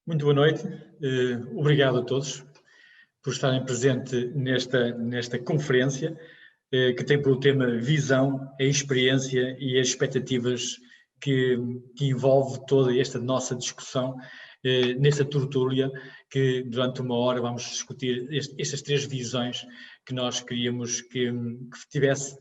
Muito boa noite, obrigado a todos por estarem presentes nesta conferência que tem por tema visão, a experiência e as expectativas que envolve toda esta nossa discussão nesta tertúlia que durante uma hora vamos discutir estas três visões que nós queríamos que tivesse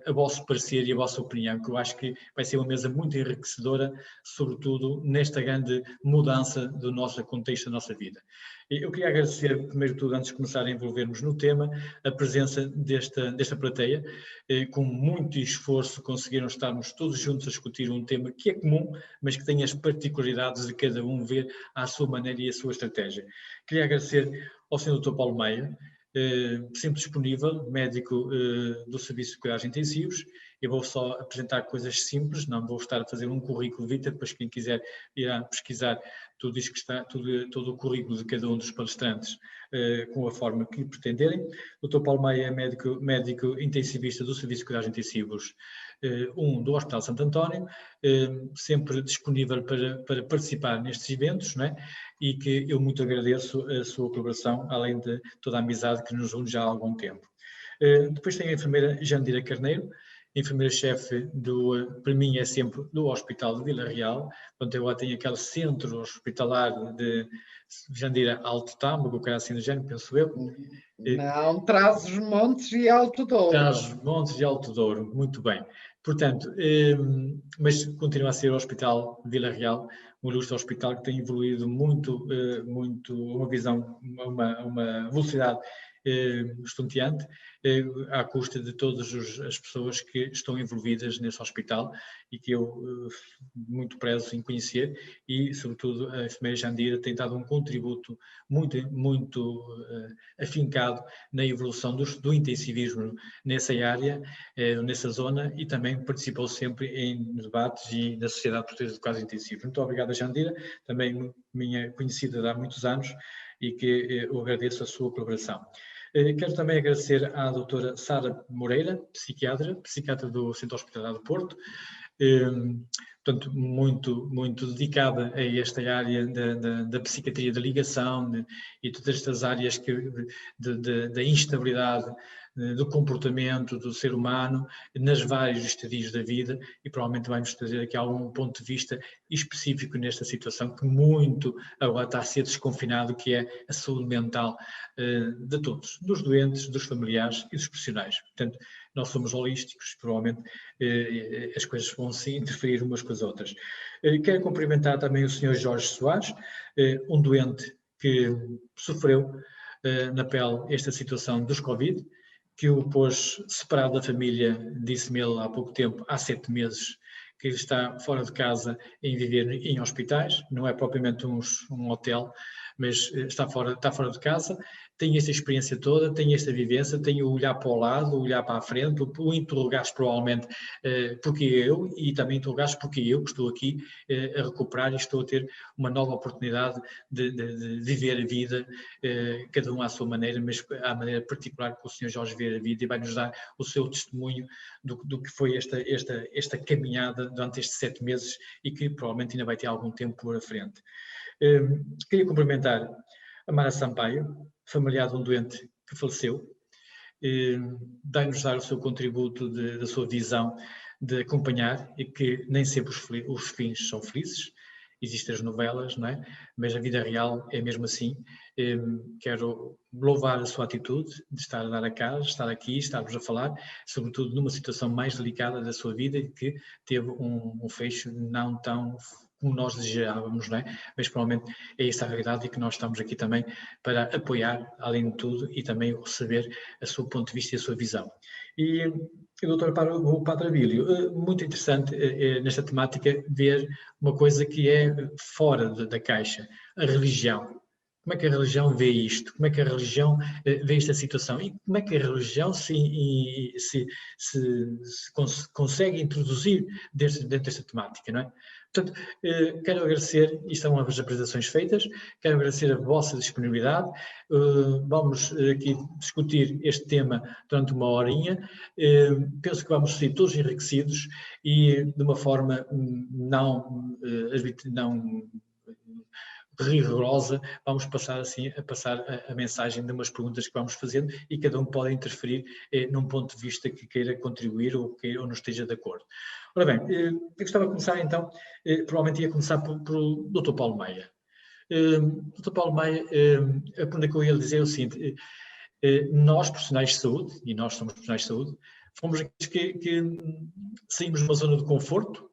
a vosso parecer e a vossa opinião, que eu acho que vai ser uma mesa muito enriquecedora, sobretudo nesta grande mudança do nosso contexto da nossa vida. Eu queria agradecer, primeiro de tudo, antes de começar a envolvermos no tema, a presença desta plateia. Com muito esforço conseguiram estarmos todos juntos a discutir um tema que é comum, mas que tem as particularidades de cada um ver à sua maneira e a sua estratégia. Queria agradecer ao Sr. Dr. Paulo Maia, sempre disponível, médico do Serviço de Cuidados Intensivos. Eu vou só apresentar coisas simples, não vou estar a fazer um currículo vitae, depois quem quiser irá pesquisar tudo isto que está, todo o currículo de cada um dos palestrantes com a forma que pretenderem. O Dr. Paulo Maia é médico intensivista do Serviço de Cuidados Intensivos do Hospital Santo António, sempre disponível para participar nestes eventos, não é? E que eu muito agradeço a sua colaboração, além de toda a amizade que nos une já há algum tempo. Depois tem a enfermeira Jandira Carneiro, enfermeira-chefe para mim é sempre do Hospital de Vila Real, onde eu lá tenho aquele centro hospitalar de Jandira Alto Tâmega, o que era assim do género, penso eu. Não, Trás-os-Montes e Alto Douro. Trás-os-Montes e Alto Douro, muito bem. Portanto, mas continua a ser o Hospital de Vila Real, um ilustre hospital que tem evoluído muito, uma visão, uma velocidade estonteante, à custa de todas as pessoas que estão envolvidas nesse hospital e que eu muito prezo em conhecer, e sobretudo a enfermeira Jandira tem dado um contributo muito afincado na evolução do intensivismo nessa área, nessa zona, e também participou sempre em debates e na Sociedade Portuguesa de Cuidados Intensivos. Muito obrigado a Jandira, também minha conhecida há muitos anos, e que eu agradeço a sua colaboração. Quero também agradecer à doutora Sara Moreira, psiquiatra do Centro Hospitalar do Porto, portanto, muito dedicada a esta área da psiquiatria da ligação e todas estas áreas da instabilidade do comportamento do ser humano nas vários estadios da vida, e provavelmente vai-nos trazer aqui algum ponto de vista específico nesta situação que muito agora está a ser desconfinado, que é a saúde mental de todos, dos doentes, dos familiares e dos profissionais. Portanto, nós somos holísticos, provavelmente as coisas vão se interferir umas com as outras. Quero cumprimentar também o Sr. Jorge Soares, um doente que sofreu na pele esta situação dos Covid, que o pôs separado da família, disse-me ele há pouco tempo, há 7 meses, que ele está fora de casa em viver em hospitais, não é propriamente um hotel, mas está fora de casa, tem esta experiência toda, tem esta vivência, tem o olhar para o lado, o olhar para a frente, o interrogar-se provavelmente porque eu, e também interrogar-se porque eu que estou aqui a recuperar e estou a ter uma nova oportunidade de viver a vida, cada um à sua maneira, mas à maneira particular que o Sr. Jorge vê a vida, e vai-nos dar o seu testemunho do que foi esta caminhada durante estes 7 meses e que provavelmente ainda vai ter algum tempo por à frente. Queria cumprimentar a Mara Sampaio, familiar de um doente que faleceu, vai-nos dar o seu contributo da sua visão de acompanhar, e que nem sempre os fins são felizes, existem as novelas, não é? Mas a vida real é mesmo assim. Quero louvar a sua atitude de estar a dar a cara, estar aqui, estarmos a falar, sobretudo numa situação mais delicada da sua vida e que teve um fecho não tão como nós desejávamos, não é? Mas provavelmente é essa a realidade, e que nós estamos aqui também para apoiar, além de tudo, e também receber o seu ponto de vista e a sua visão. E doutor Padre Abílio, muito interessante nesta temática ver uma coisa que é fora da caixa, a religião. Como é que a religião vê isto? Como é que a religião vê esta situação? E como é que a religião se consegue introduzir dentro desta temática, não é? Portanto, quero agradecer, e estão as apresentações feitas, quero agradecer a vossa disponibilidade. Vamos aqui discutir este tema durante uma horinha. Penso que vamos ser todos enriquecidos e de uma forma não rigorosa, vamos passar assim a passar a mensagem de umas perguntas que vamos fazendo e cada um pode interferir num ponto de vista que queira contribuir ou não esteja de acordo. Ora bem, eu gostava de começar então, provavelmente ia começar pelo Dr. Paulo Maia. Dr. Paulo Maia, a pergunta que eu ia lhe dizer é o seguinte: nós, profissionais de saúde, e nós somos profissionais de saúde, fomos aqueles que saímos de uma zona de conforto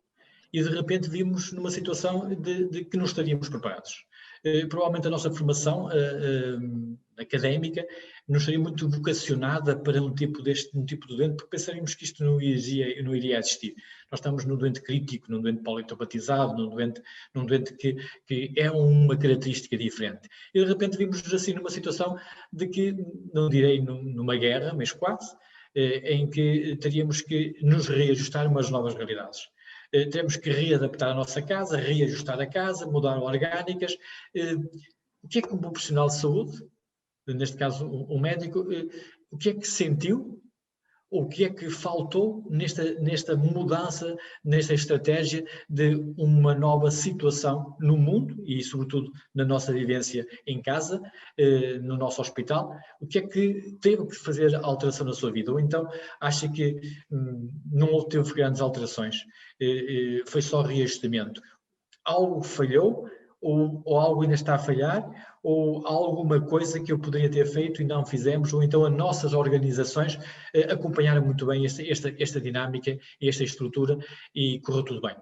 e de repente vimos numa situação de que não estaríamos preparados. Provavelmente a nossa formação académica não estaria muito vocacionada para um tipo de doente, porque pensaríamos que isto não iria existir. Nós estamos num doente crítico, num doente politraumatizado, num doente que é uma característica diferente. E de repente vimos-nos assim numa situação de que, não direi numa guerra, mas quase, em que teríamos que nos reajustar a umas novas realidades. Temos que readaptar a nossa casa, reajustar a casa, mudar orgânicas. O que é que um profissional de saúde, neste caso um médico, o que é que sentiu, ou o que é que faltou nesta mudança, nesta estratégia de uma nova situação no mundo e, sobretudo, na nossa vivência em casa, no nosso hospital? O que é que teve que fazer alteração na sua vida? Ou então acha que não teve grandes alterações? Foi só reajustamento? Algo falhou? Ou algo ainda está a falhar, ou há alguma coisa que eu poderia ter feito e não fizemos, ou então as nossas organizações acompanharam muito bem esta dinâmica e esta estrutura e correu tudo bem.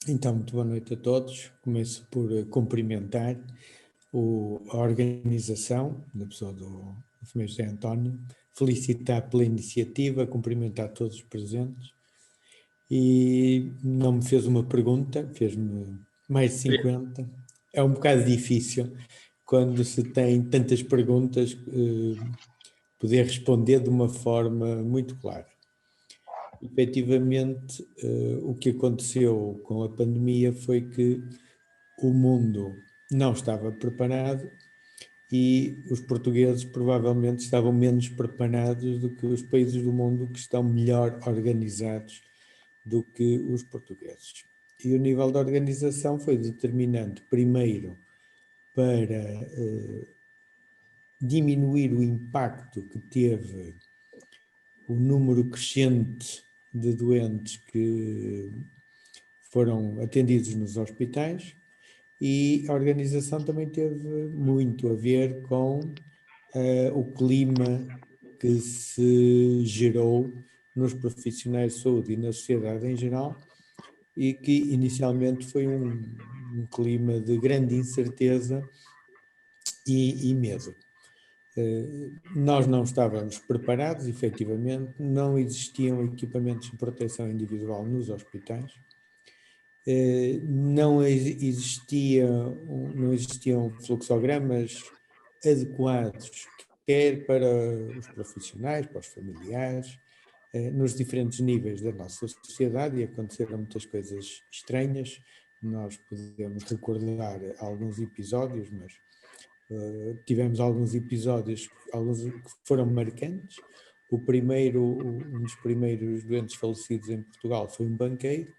Então, muito boa noite a todos. Começo por cumprimentar a organização, da pessoa do enfermeiro José António, felicitar pela iniciativa, cumprimentar todos os presentes. E não me fez uma pergunta, fez-me mais de 50. É um bocado difícil, quando se tem tantas perguntas, poder responder de uma forma muito clara. Efetivamente, o que aconteceu com a pandemia foi que o mundo não estava preparado e os portugueses provavelmente estavam menos preparados do que os países do mundo que estão melhor organizados do que os portugueses. E o nível de organização foi determinante, primeiro, para diminuir o impacto que teve o número crescente de doentes que foram atendidos nos hospitais, e a organização também teve muito a ver com o clima que se gerou nos profissionais de saúde e na sociedade em geral, e que inicialmente foi um clima de grande incerteza e medo. Nós não estávamos preparados, efetivamente, não existiam equipamentos de proteção individual nos hospitais, não existiam fluxogramas adequados, quer para os profissionais, para os familiares, nos diferentes níveis da nossa sociedade, e aconteceram muitas coisas estranhas. Nós podemos recordar alguns episódios, mas tivemos alguns episódios, alguns que foram marcantes. Um dos primeiros doentes falecidos em Portugal foi um banqueiro,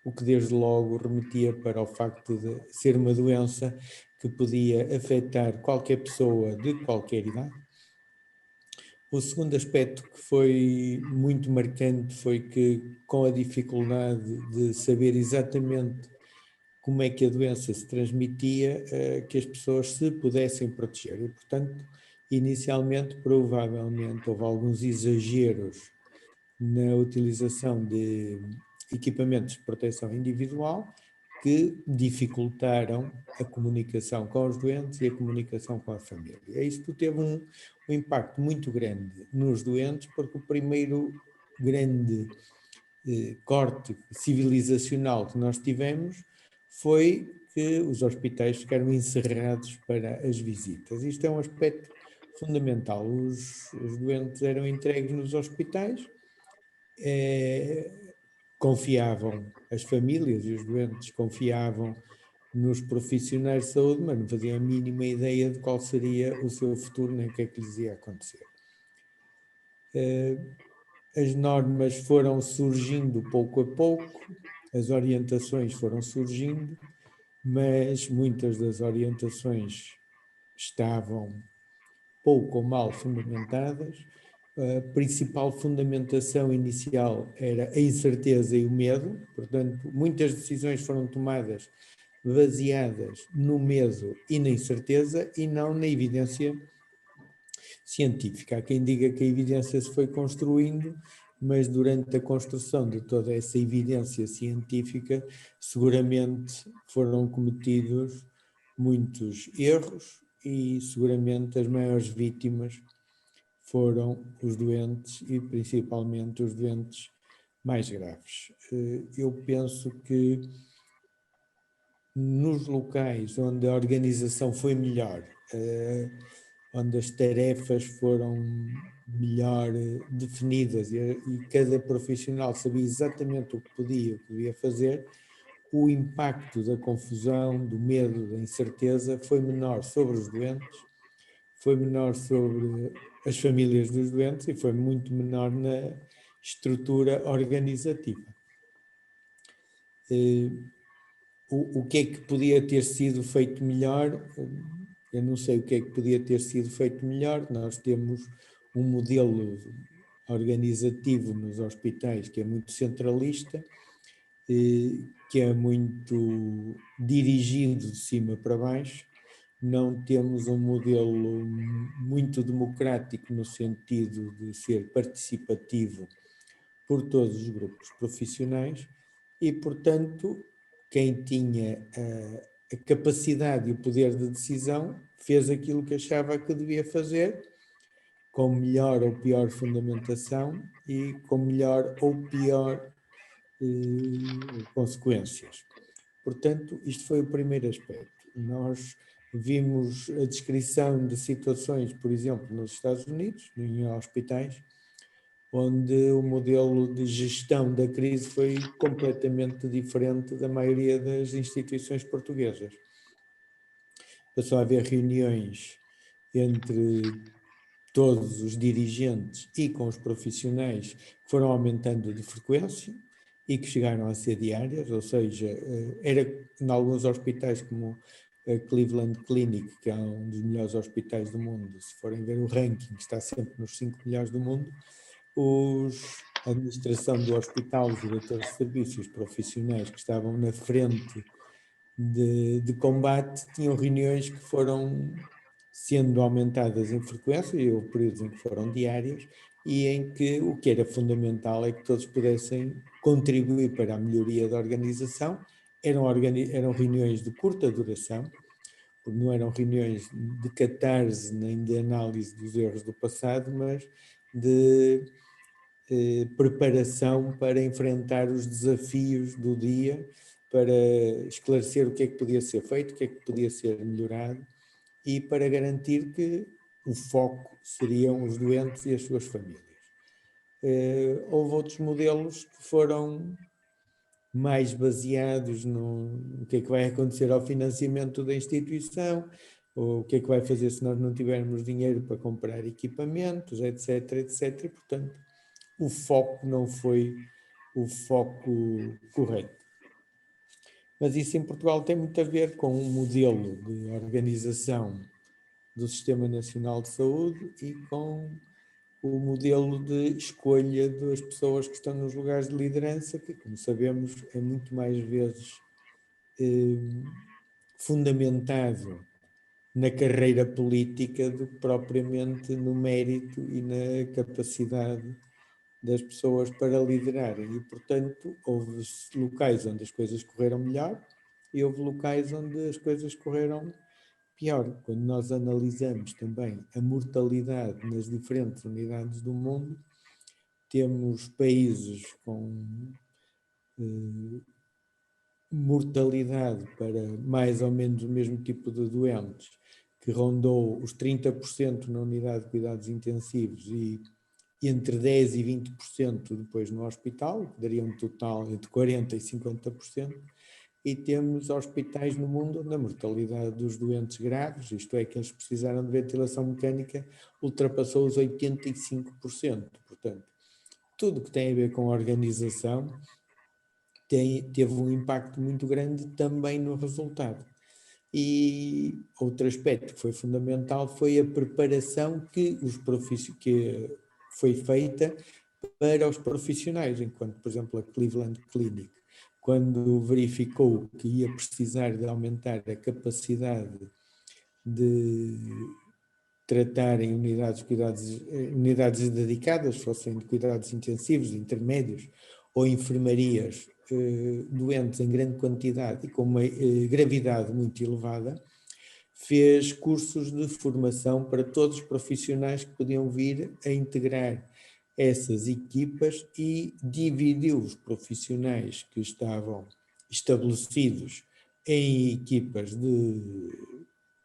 o que desde logo remetia para o facto de ser uma doença que podia afetar qualquer pessoa de qualquer idade. O segundo aspecto que foi muito marcante foi que, com a dificuldade de saber exatamente como é que a doença se transmitia, que as pessoas se pudessem proteger. E, portanto, inicialmente, provavelmente, houve alguns exageros na utilização de equipamentos de proteção individual que dificultaram a comunicação com os doentes e a comunicação com a família. Isto teve um impacto muito grande nos doentes, porque o primeiro grande corte civilizacional que nós tivemos foi que os hospitais ficaram encerrados para as visitas. Isto é um aspecto fundamental. Os doentes eram entregues nos hospitais, confiavam, as famílias e os doentes confiavam nos profissionais de saúde, mas não faziam a mínima ideia de qual seria o seu futuro, nem o que é que lhes ia acontecer. As normas foram surgindo pouco a pouco, as orientações foram surgindo, mas muitas das orientações estavam pouco ou mal fundamentadas. A principal fundamentação inicial era a incerteza e o medo, portanto, muitas decisões foram tomadas baseadas no medo e na incerteza e não na evidência científica. Há quem diga que a evidência se foi construindo, mas durante a construção de toda essa evidência científica, seguramente foram cometidos muitos erros e seguramente as maiores vítimas foram os doentes e principalmente os doentes mais graves. Eu penso que nos locais onde a organização foi melhor, onde as tarefas foram melhor definidas e cada profissional sabia exatamente o que podia, o que devia fazer, o impacto da confusão, do medo, da incerteza foi menor sobre os doentes, foi menor sobre as famílias dos doentes e foi muito menor na estrutura organizativa. O que é que podia ter sido feito melhor? Eu não sei o que é que podia ter sido feito melhor. Nós temos um modelo organizativo nos hospitais que é muito centralista, que é muito dirigido de cima para baixo. Não temos um modelo muito democrático no sentido de ser participativo por todos os grupos profissionais e, portanto, quem tinha a capacidade e o poder de decisão fez aquilo que achava que devia fazer, com melhor ou pior fundamentação e com melhor ou pior consequências. Portanto, isto foi o primeiro aspecto. Nós vimos a descrição de situações, por exemplo, nos Estados Unidos, em hospitais, onde o modelo de gestão da crise foi completamente diferente da maioria das instituições portuguesas. Passou a haver reuniões entre todos os dirigentes e com os profissionais que foram aumentando de frequência e que chegaram a ser diárias, ou seja, era em alguns hospitais como a Cleveland Clinic, que é um dos melhores hospitais do mundo, se forem ver o ranking, está sempre nos 5 melhores do mundo, a administração do hospital, os diretores de serviços profissionais que estavam na frente de combate, tinham reuniões que foram sendo aumentadas em frequência, e houve períodos em que foram diárias, e em que o que era fundamental é que todos pudessem contribuir para a melhoria da organização. Eram reuniões de curta duração, porque não eram reuniões de catarse nem de análise dos erros do passado, mas de preparação para enfrentar os desafios do dia, para esclarecer o que é que podia ser feito, o que é que podia ser melhorado e para garantir que o foco seriam os doentes e as suas famílias. Houve outros modelos que foram mais baseados no que é que vai acontecer ao financiamento da instituição, ou o que é que vai fazer se nós não tivermos dinheiro para comprar equipamentos, etc, etc. E, portanto, o foco não foi o foco correto. Mas isso em Portugal tem muito a ver com um modelo de organização do Sistema Nacional de Saúde e com o modelo de escolha das pessoas que estão nos lugares de liderança, que, como sabemos, é muito mais vezes fundamentado na carreira política do que propriamente no mérito e na capacidade das pessoas para liderarem. E, portanto, houve locais onde as coisas correram melhor e houve locais onde as coisas correram pior. Quando nós analisamos também a mortalidade nas diferentes unidades do mundo, temos países com mortalidade para mais ou menos o mesmo tipo de doentes, que rondou os 30% na unidade de cuidados intensivos e entre 10% e 20% depois no hospital, que daria um total entre 40% e 50%, e temos hospitais no mundo onde a mortalidade dos doentes graves, isto é, que eles precisaram de ventilação mecânica, ultrapassou os 85%. Portanto, tudo que tem a ver com a organização teve um impacto muito grande também no resultado. E outro aspecto que foi fundamental foi a preparação que foi feita para os profissionais, enquanto, por exemplo, a Cleveland Clinic, quando verificou que ia precisar de aumentar a capacidade de tratar em unidades dedicadas, fossem de cuidados intensivos, intermédios ou enfermarias, doentes em grande quantidade e com uma gravidade muito elevada, fez cursos de formação para todos os profissionais que podiam vir a integrar essas equipas e dividiu os profissionais que estavam estabelecidos em equipas de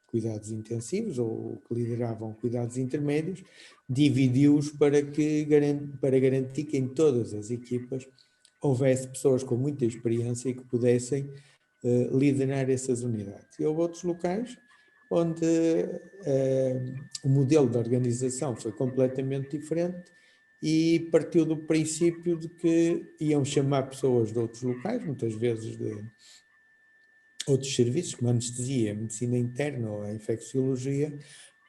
cuidados intensivos ou que lideravam cuidados intermédios, dividiu-os para garantir que em todas as equipas houvesse pessoas com muita experiência e que pudessem liderar essas unidades. E houve outros locais onde o modelo de organização foi completamente diferente e partiu do princípio de que iam chamar pessoas de outros locais, muitas vezes de outros serviços, como a anestesia, a medicina interna ou a infecciologia,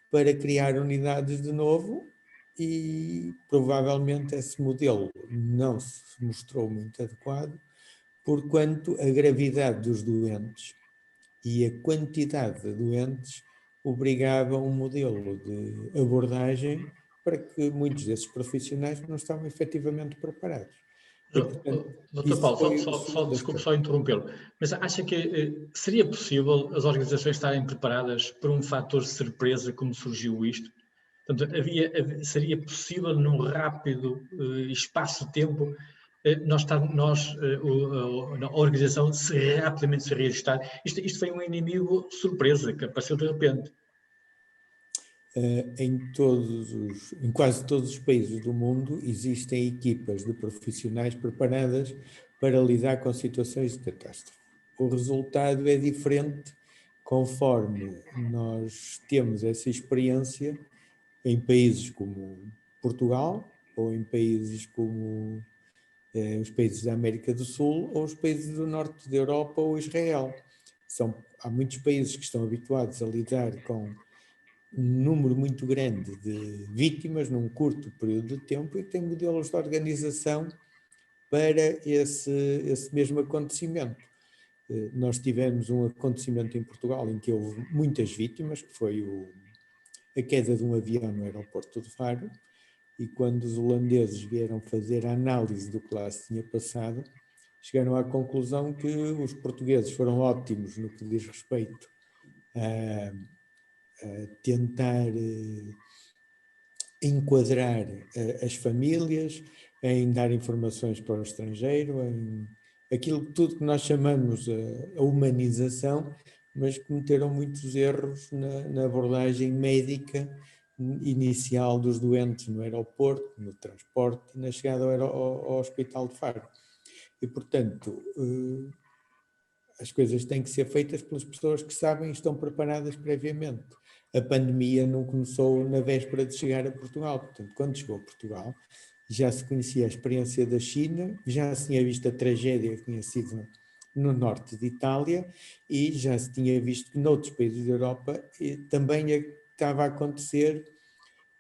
para criar unidades de novo, e provavelmente esse modelo não se mostrou muito adequado, porquanto a gravidade dos doentes e a quantidade de doentes obrigava um modelo de abordagem para que muitos desses profissionais não estavam efetivamente preparados. E, portanto, Dr. Paulo, desculpe só interrompê-lo, mas acha que seria possível as organizações estarem preparadas para um fator de surpresa como surgiu isto? Portanto, seria possível num rápido espaço de tempo a organização rapidamente se reajustar? Isto foi um inimigo surpresa que apareceu de repente. Em quase todos os países do mundo existem equipas de profissionais preparadas para lidar com situações de catástrofe. O resultado é diferente conforme nós temos essa experiência em países como Portugal ou em países como os países da América do Sul ou os países do norte da Europa ou Israel. Há muitos países que estão habituados a lidar com um número muito grande de vítimas num curto período de tempo e têm modelos de organização para esse mesmo acontecimento. Nós tivemos um acontecimento em Portugal em que houve muitas vítimas, que foi a queda de um avião no aeroporto de Faro, e quando os holandeses vieram fazer a análise do que lá se tinha passado, chegaram à conclusão que os portugueses foram ótimos no que diz respeito a tentar enquadrar as famílias, em dar informações para o estrangeiro, em aquilo tudo que nós chamamos a humanização, mas cometeram muitos erros na abordagem médica inicial dos doentes no aeroporto, no transporte e na chegada ao Hospital de Faro. E, portanto, as coisas têm que ser feitas pelas pessoas que sabem e estão preparadas previamente. A pandemia não começou na véspera de chegar a Portugal. Portanto, quando chegou a Portugal, já se conhecia a experiência da China, já se tinha visto a tragédia que tinha sido no norte de Itália e já se tinha visto que noutros países da Europa também estava a acontecer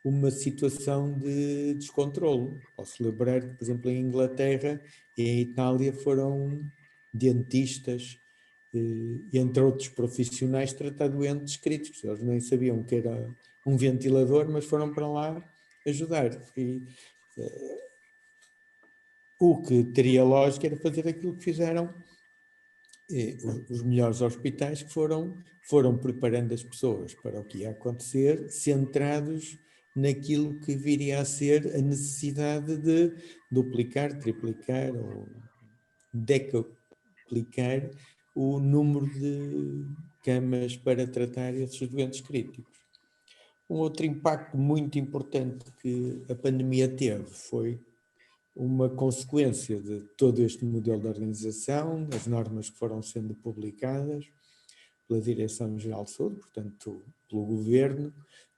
uma situação de descontrolo. Posso lembrar que, por exemplo, em Inglaterra e em Itália foram dentistas, entre outros profissionais, tratar doentes críticos. Eles nem sabiam que era um ventilador, mas foram para lá ajudar. E o que teria lógica era fazer aquilo que fizeram os melhores hospitais, que foram preparando as pessoas para o que ia acontecer, centrados naquilo que viria a ser a necessidade de duplicar, triplicar ou decuplicar o número de camas para tratar esses doentes críticos. Um outro impacto muito importante que a pandemia teve foi uma consequência de todo este modelo de organização, das normas que foram sendo publicadas pela Direção-Geral de Saúde, portanto, pelo Governo,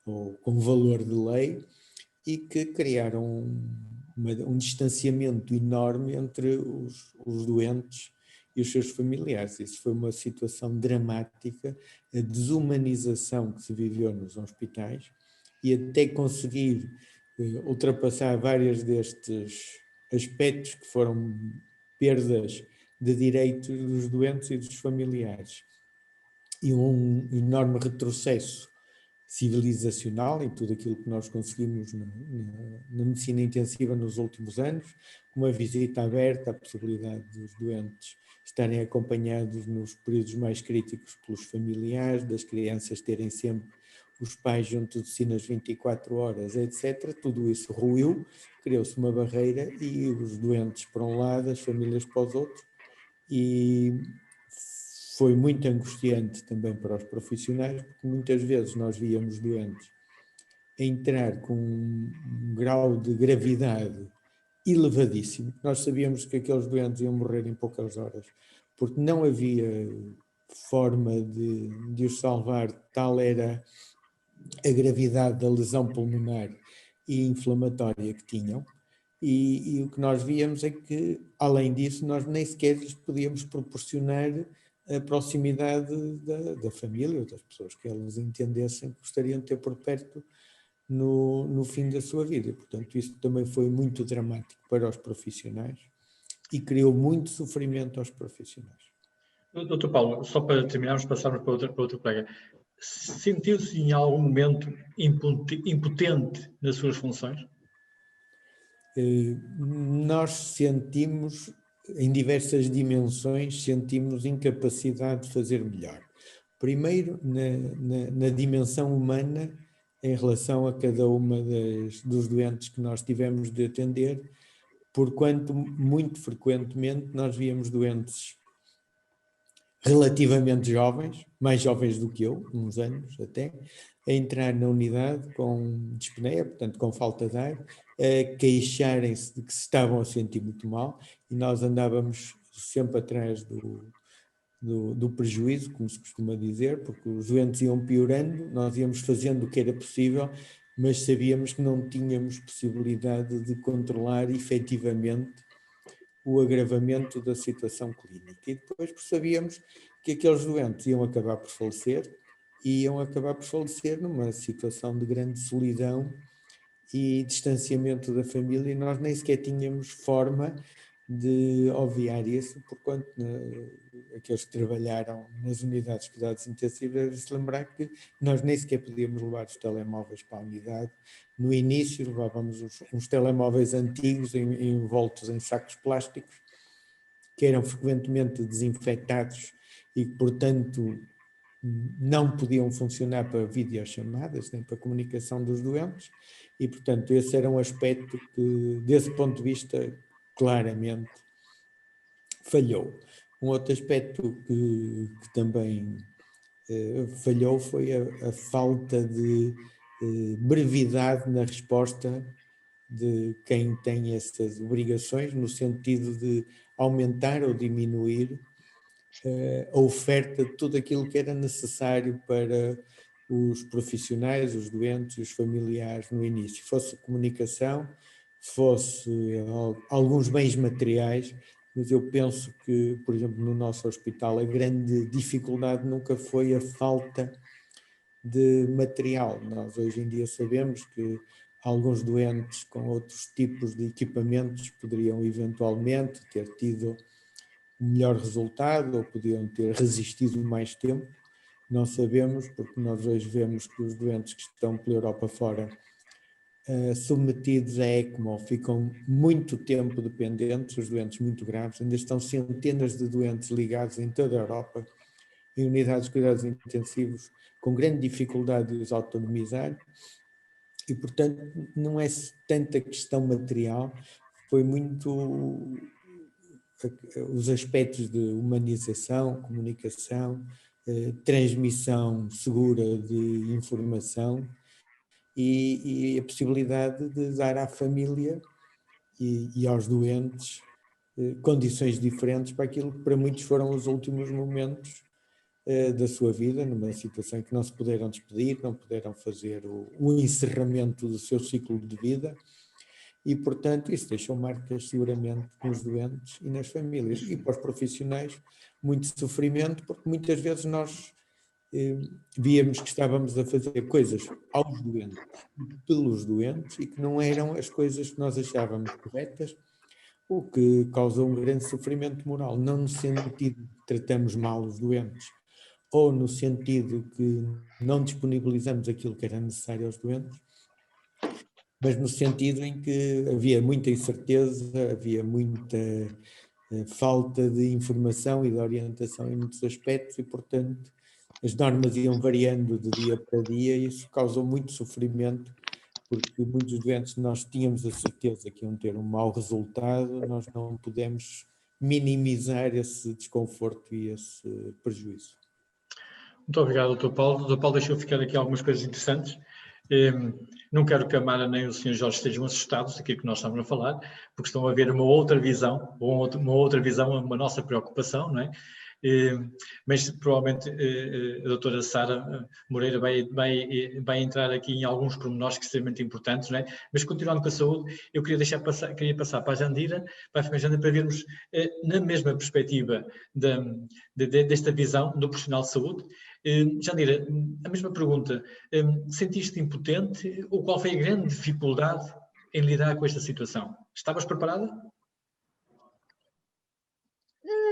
ou com valor de lei, e que criaram um distanciamento enorme entre os doentes e os seus familiares. Isso foi uma situação dramática, a desumanização que se viveu nos hospitais, e até conseguir ultrapassar vários destes aspectos que foram perdas de direitos dos doentes e dos familiares, e um enorme retrocesso civilizacional em tudo aquilo que nós conseguimos na medicina intensiva nos últimos anos, uma visita aberta, a possibilidade dos doentes estarem acompanhados nos períodos mais críticos pelos familiares, das crianças terem sempre os pais junto de si nas 24 horas, etc. Tudo isso ruiu, criou-se uma barreira e os doentes para um lado, as famílias para os outros, e foi muito angustiante também para os profissionais, porque muitas vezes nós víamos doentes entrar com um grau de gravidade elevadíssimo. Nós sabíamos que aqueles doentes iam morrer em poucas horas, porque não havia forma de os salvar, tal era a gravidade da lesão pulmonar e inflamatória que tinham. E o que nós víamos é que, além disso, nós nem sequer lhes podíamos proporcionar a proximidade da família ou das pessoas que elas entendessem que gostariam de ter por perto no fim da sua vida. Portanto, isso também foi muito dramático para os profissionais e criou muito sofrimento aos profissionais. Doutor Paulo, só para terminarmos, passarmos para outro colega. Sentiu-se em algum momento impotente nas suas funções? Nós sentimos, em diversas dimensões, sentimos incapacidade de fazer melhor. Primeiro, na dimensão humana, em relação a cada uma dos doentes que nós tivemos de atender, porquanto muito frequentemente nós víamos doentes relativamente jovens, mais jovens do que eu, uns anos até, a entrar na unidade com dispneia, portanto com falta de ar, a queixarem-se de que se estavam a sentir muito mal, e nós andávamos sempre atrás do prejuízo, como se costuma dizer, porque os doentes iam piorando, nós íamos fazendo o que era possível, mas sabíamos que não tínhamos possibilidade de controlar efetivamente o agravamento da situação clínica. E depois sabíamos que aqueles doentes iam acabar por falecer, e iam acabar por falecer numa situação de grande solidão e distanciamento da família, e nós nem sequer tínhamos forma de obviar isso, porquanto aqueles que trabalharam nas unidades de cuidados intensivos devem se lembrar que nós nem sequer podíamos levar os telemóveis para a unidade. No início levávamos uns telemóveis antigos envoltos em sacos plásticos, que eram frequentemente desinfectados e que, portanto, não podiam funcionar para videochamadas, nem para a comunicação dos doentes, e, portanto, esse era um aspecto que, desse ponto de vista, claramente falhou. Um outro aspecto que também falhou foi a falta de brevidade na resposta de quem tem essas obrigações, no sentido de aumentar ou diminuir a oferta de tudo aquilo que era necessário para os profissionais, os doentes e os familiares no início. Fosse comunicação, fosse alguns bens materiais, mas eu penso que, por exemplo, no nosso hospital, a grande dificuldade nunca foi a falta de material. Nós hoje em dia sabemos que alguns doentes com outros tipos de equipamentos poderiam eventualmente ter tido um melhor resultado ou podiam ter resistido mais tempo. Não sabemos, porque nós hoje vemos que os doentes que estão pela Europa fora submetidos a ECMO ficam muito tempo dependentes, os doentes muito graves. Ainda estão centenas de doentes ligados em toda a Europa, em unidades de cuidados intensivos, com grande dificuldade de os autonomizar, e, portanto, não é tanta questão material, foi muito os aspectos de humanização, comunicação, transmissão segura de informação e a possibilidade de dar à família e aos doentes condições diferentes para aquilo que para muitos foram os últimos momentos da sua vida, numa situação em que não se puderam despedir, não puderam fazer o encerramento do seu ciclo de vida, e, portanto, isso deixou marcas seguramente nos doentes e nas famílias. E para os profissionais, muito sofrimento, porque muitas vezes nós víamos que estávamos a fazer coisas aos doentes, pelos doentes, e que não eram as coisas que nós achávamos corretas, o que causou um grande sofrimento moral, não no sentido que tratamos mal os doentes, ou no sentido que não disponibilizamos aquilo que era necessário aos doentes, mas no sentido em que havia muita incerteza, havia muita falta de informação e de orientação em muitos aspectos, e, portanto, as normas iam variando de dia para dia, e isso causou muito sofrimento, porque muitos doentes, nós tínhamos a certeza que iam ter um mau resultado, nós não pudemos minimizar esse desconforto e esse prejuízo. Muito obrigado, Dr. Paulo. Dr. Paulo deixou ficar aqui algumas coisas interessantes. Não quero que a Mara nem o Sr. Jorge estejam assustados daquilo que nós estamos a falar, porque estão a ver uma outra visão, uma nossa preocupação, não é? Mas provavelmente a doutora Sara Moreira vai entrar aqui em alguns pormenores que são extremamente importantes, não é? Mas continuando com a saúde, eu queria passar para a Jandira, para a Jandira, para vermos na mesma perspectiva desta visão do profissional de saúde. Jandira, a mesma pergunta, sentiste impotente ou qual foi a grande dificuldade em lidar com esta situação? Estavas preparada?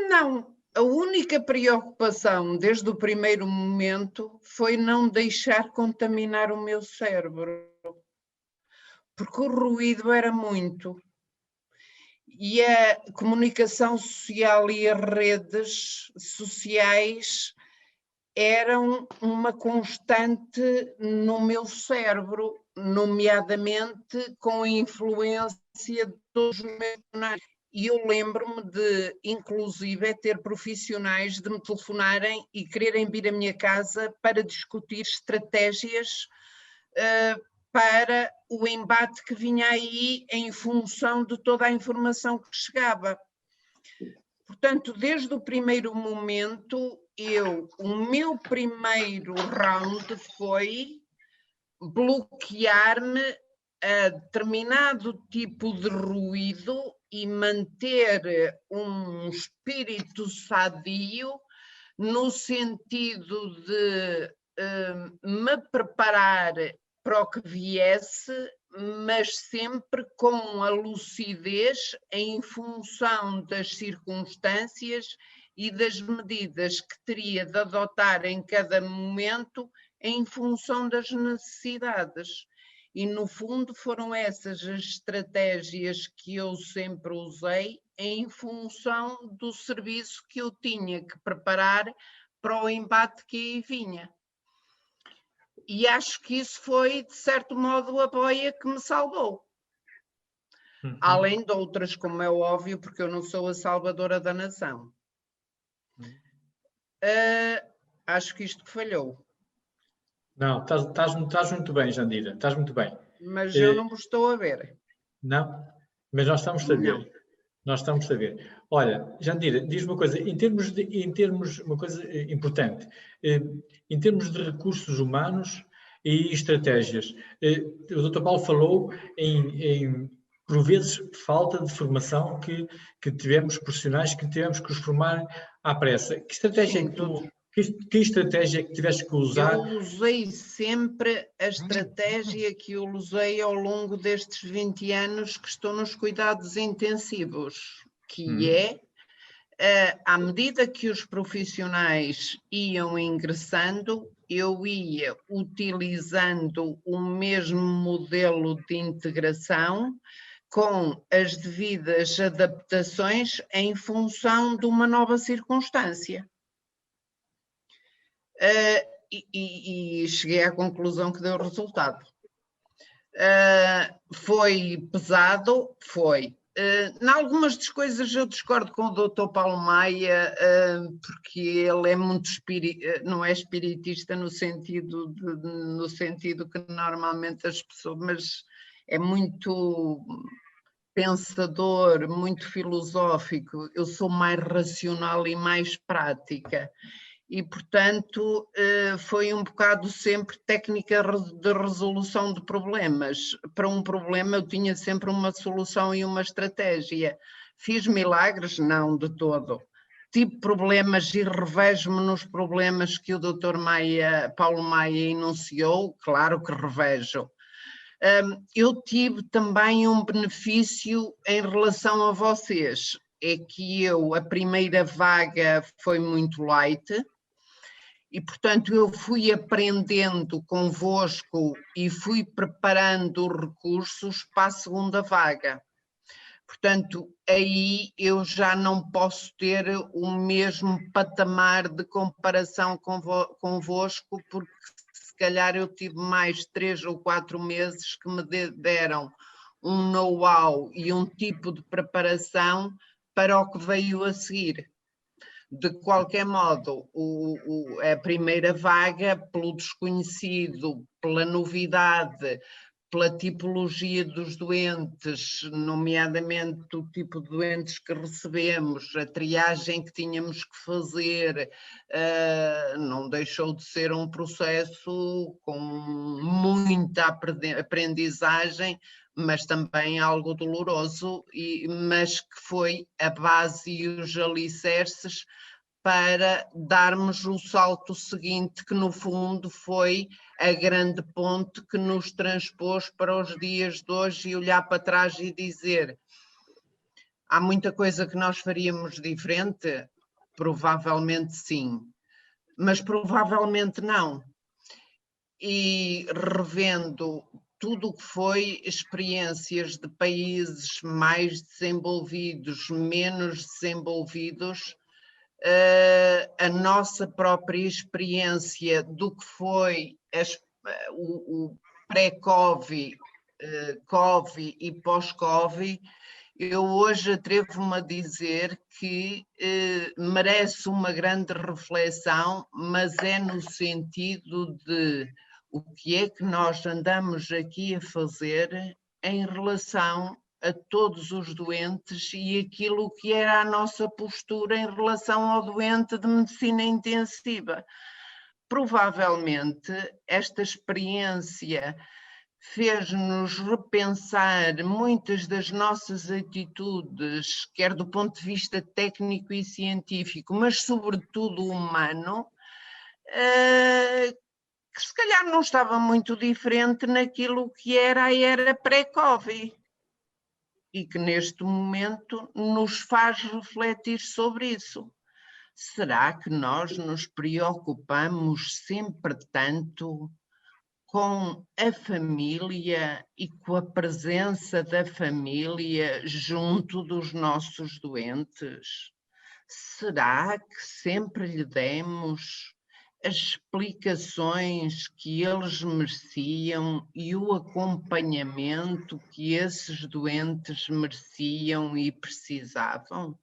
Não. A única preocupação desde o primeiro momento foi não deixar contaminar o meu cérebro, porque o ruído era muito. E a comunicação social e as redes sociais eram uma constante no meu cérebro, nomeadamente com a influência de todos os meus funcionários. E eu lembro-me de, inclusive, ter profissionais de me telefonarem e quererem vir à minha casa para discutir estratégias para o embate que vinha aí em função de toda a informação que chegava. Portanto, desde o primeiro momento, o meu primeiro round foi bloquear-me a determinado tipo de ruído e manter um espírito sadio no sentido de me preparar para o que viesse, mas sempre com a lucidez em função das circunstâncias e das medidas que teria de adotar em cada momento em função das necessidades. E, no fundo, foram essas as estratégias que eu sempre usei em função do serviço que eu tinha que preparar para o embate que aí vinha. E acho que isso foi, de certo modo, a boia que me salvou. Além de outras, como é óbvio, porque eu não sou a salvadora da nação. Acho que isto falhou. Não, estás muito bem, Jandira, estás muito bem. Mas eu não vos estou a ver. Não? Mas nós estamos a ver. Não. Nós estamos a ver. Olha, Jandira, diz uma coisa, em termos uma coisa importante, em termos de recursos humanos e estratégias, o Dr. Paulo falou por vezes, falta de formação que tivemos, profissionais que tivemos que os formar à pressa. Que estratégia é que tu... Que estratégia que tiveste que usar? Eu usei sempre a estratégia que eu usei ao longo destes 20 anos que estou nos cuidados intensivos, que é, à medida que os profissionais iam ingressando, eu ia utilizando o mesmo modelo de integração com as devidas adaptações em função de uma nova circunstância. E cheguei à conclusão que deu resultado. Foi pesado? Foi. Em algumas das coisas eu discordo com o Dr. Paulo Maia, porque ele é muito não é espiritista no sentido que normalmente as pessoas, mas é muito pensador, muito filosófico. Eu sou mais racional e mais prática. e, portanto, foi um bocado sempre técnica de resolução de problemas. Para um problema eu tinha sempre uma solução e uma estratégia. Fiz milagres? Não, de todo. Tive problemas e revejo-me nos problemas que o Dr. Paulo Maia enunciou, claro que revejo. Eu tive também um benefício em relação a vocês, é que a primeira vaga foi muito light, e, portanto, eu fui aprendendo convosco e fui preparando recursos para a segunda vaga. Portanto, aí eu já não posso ter o mesmo patamar de comparação convosco, porque se calhar eu tive mais 3 ou 4 meses que me deram um know-how e um tipo de preparação para o que veio a seguir. De qualquer modo, a primeira vaga, pelo desconhecido, pela novidade, pela tipologia dos doentes, nomeadamente o tipo de doentes que recebemos, a triagem que tínhamos que fazer, não deixou de ser um processo com muita aprendizagem, mas também algo doloroso, mas que foi a base e os alicerces para darmos o salto seguinte, que no fundo foi a grande ponte que nos transpôs para os dias de hoje, e olhar para trás e dizer: há muita coisa que nós faríamos diferente? Provavelmente sim, mas provavelmente não. E revendo tudo o que foi experiências de países mais desenvolvidos, menos desenvolvidos, a nossa própria experiência do que foi o pré-Covid, Covid e pós-Covid, eu hoje atrevo-me a dizer que merece uma grande reflexão, mas é no sentido de o que é que nós andamos aqui a fazer em relação a todos os doentes e aquilo que era a nossa postura em relação ao doente de medicina intensiva. Provavelmente esta experiência fez-nos repensar muitas das nossas atitudes, quer do ponto de vista técnico e científico, mas sobretudo humano, que se calhar não estava muito diferente naquilo que era a era pré-Covid, e que neste momento nos faz refletir sobre isso. Será que nós nos preocupamos sempre tanto com a família e com a presença da família junto dos nossos doentes? Será que sempre lhe demos as explicações que eles mereciam e o acompanhamento que esses doentes mereciam e precisavam?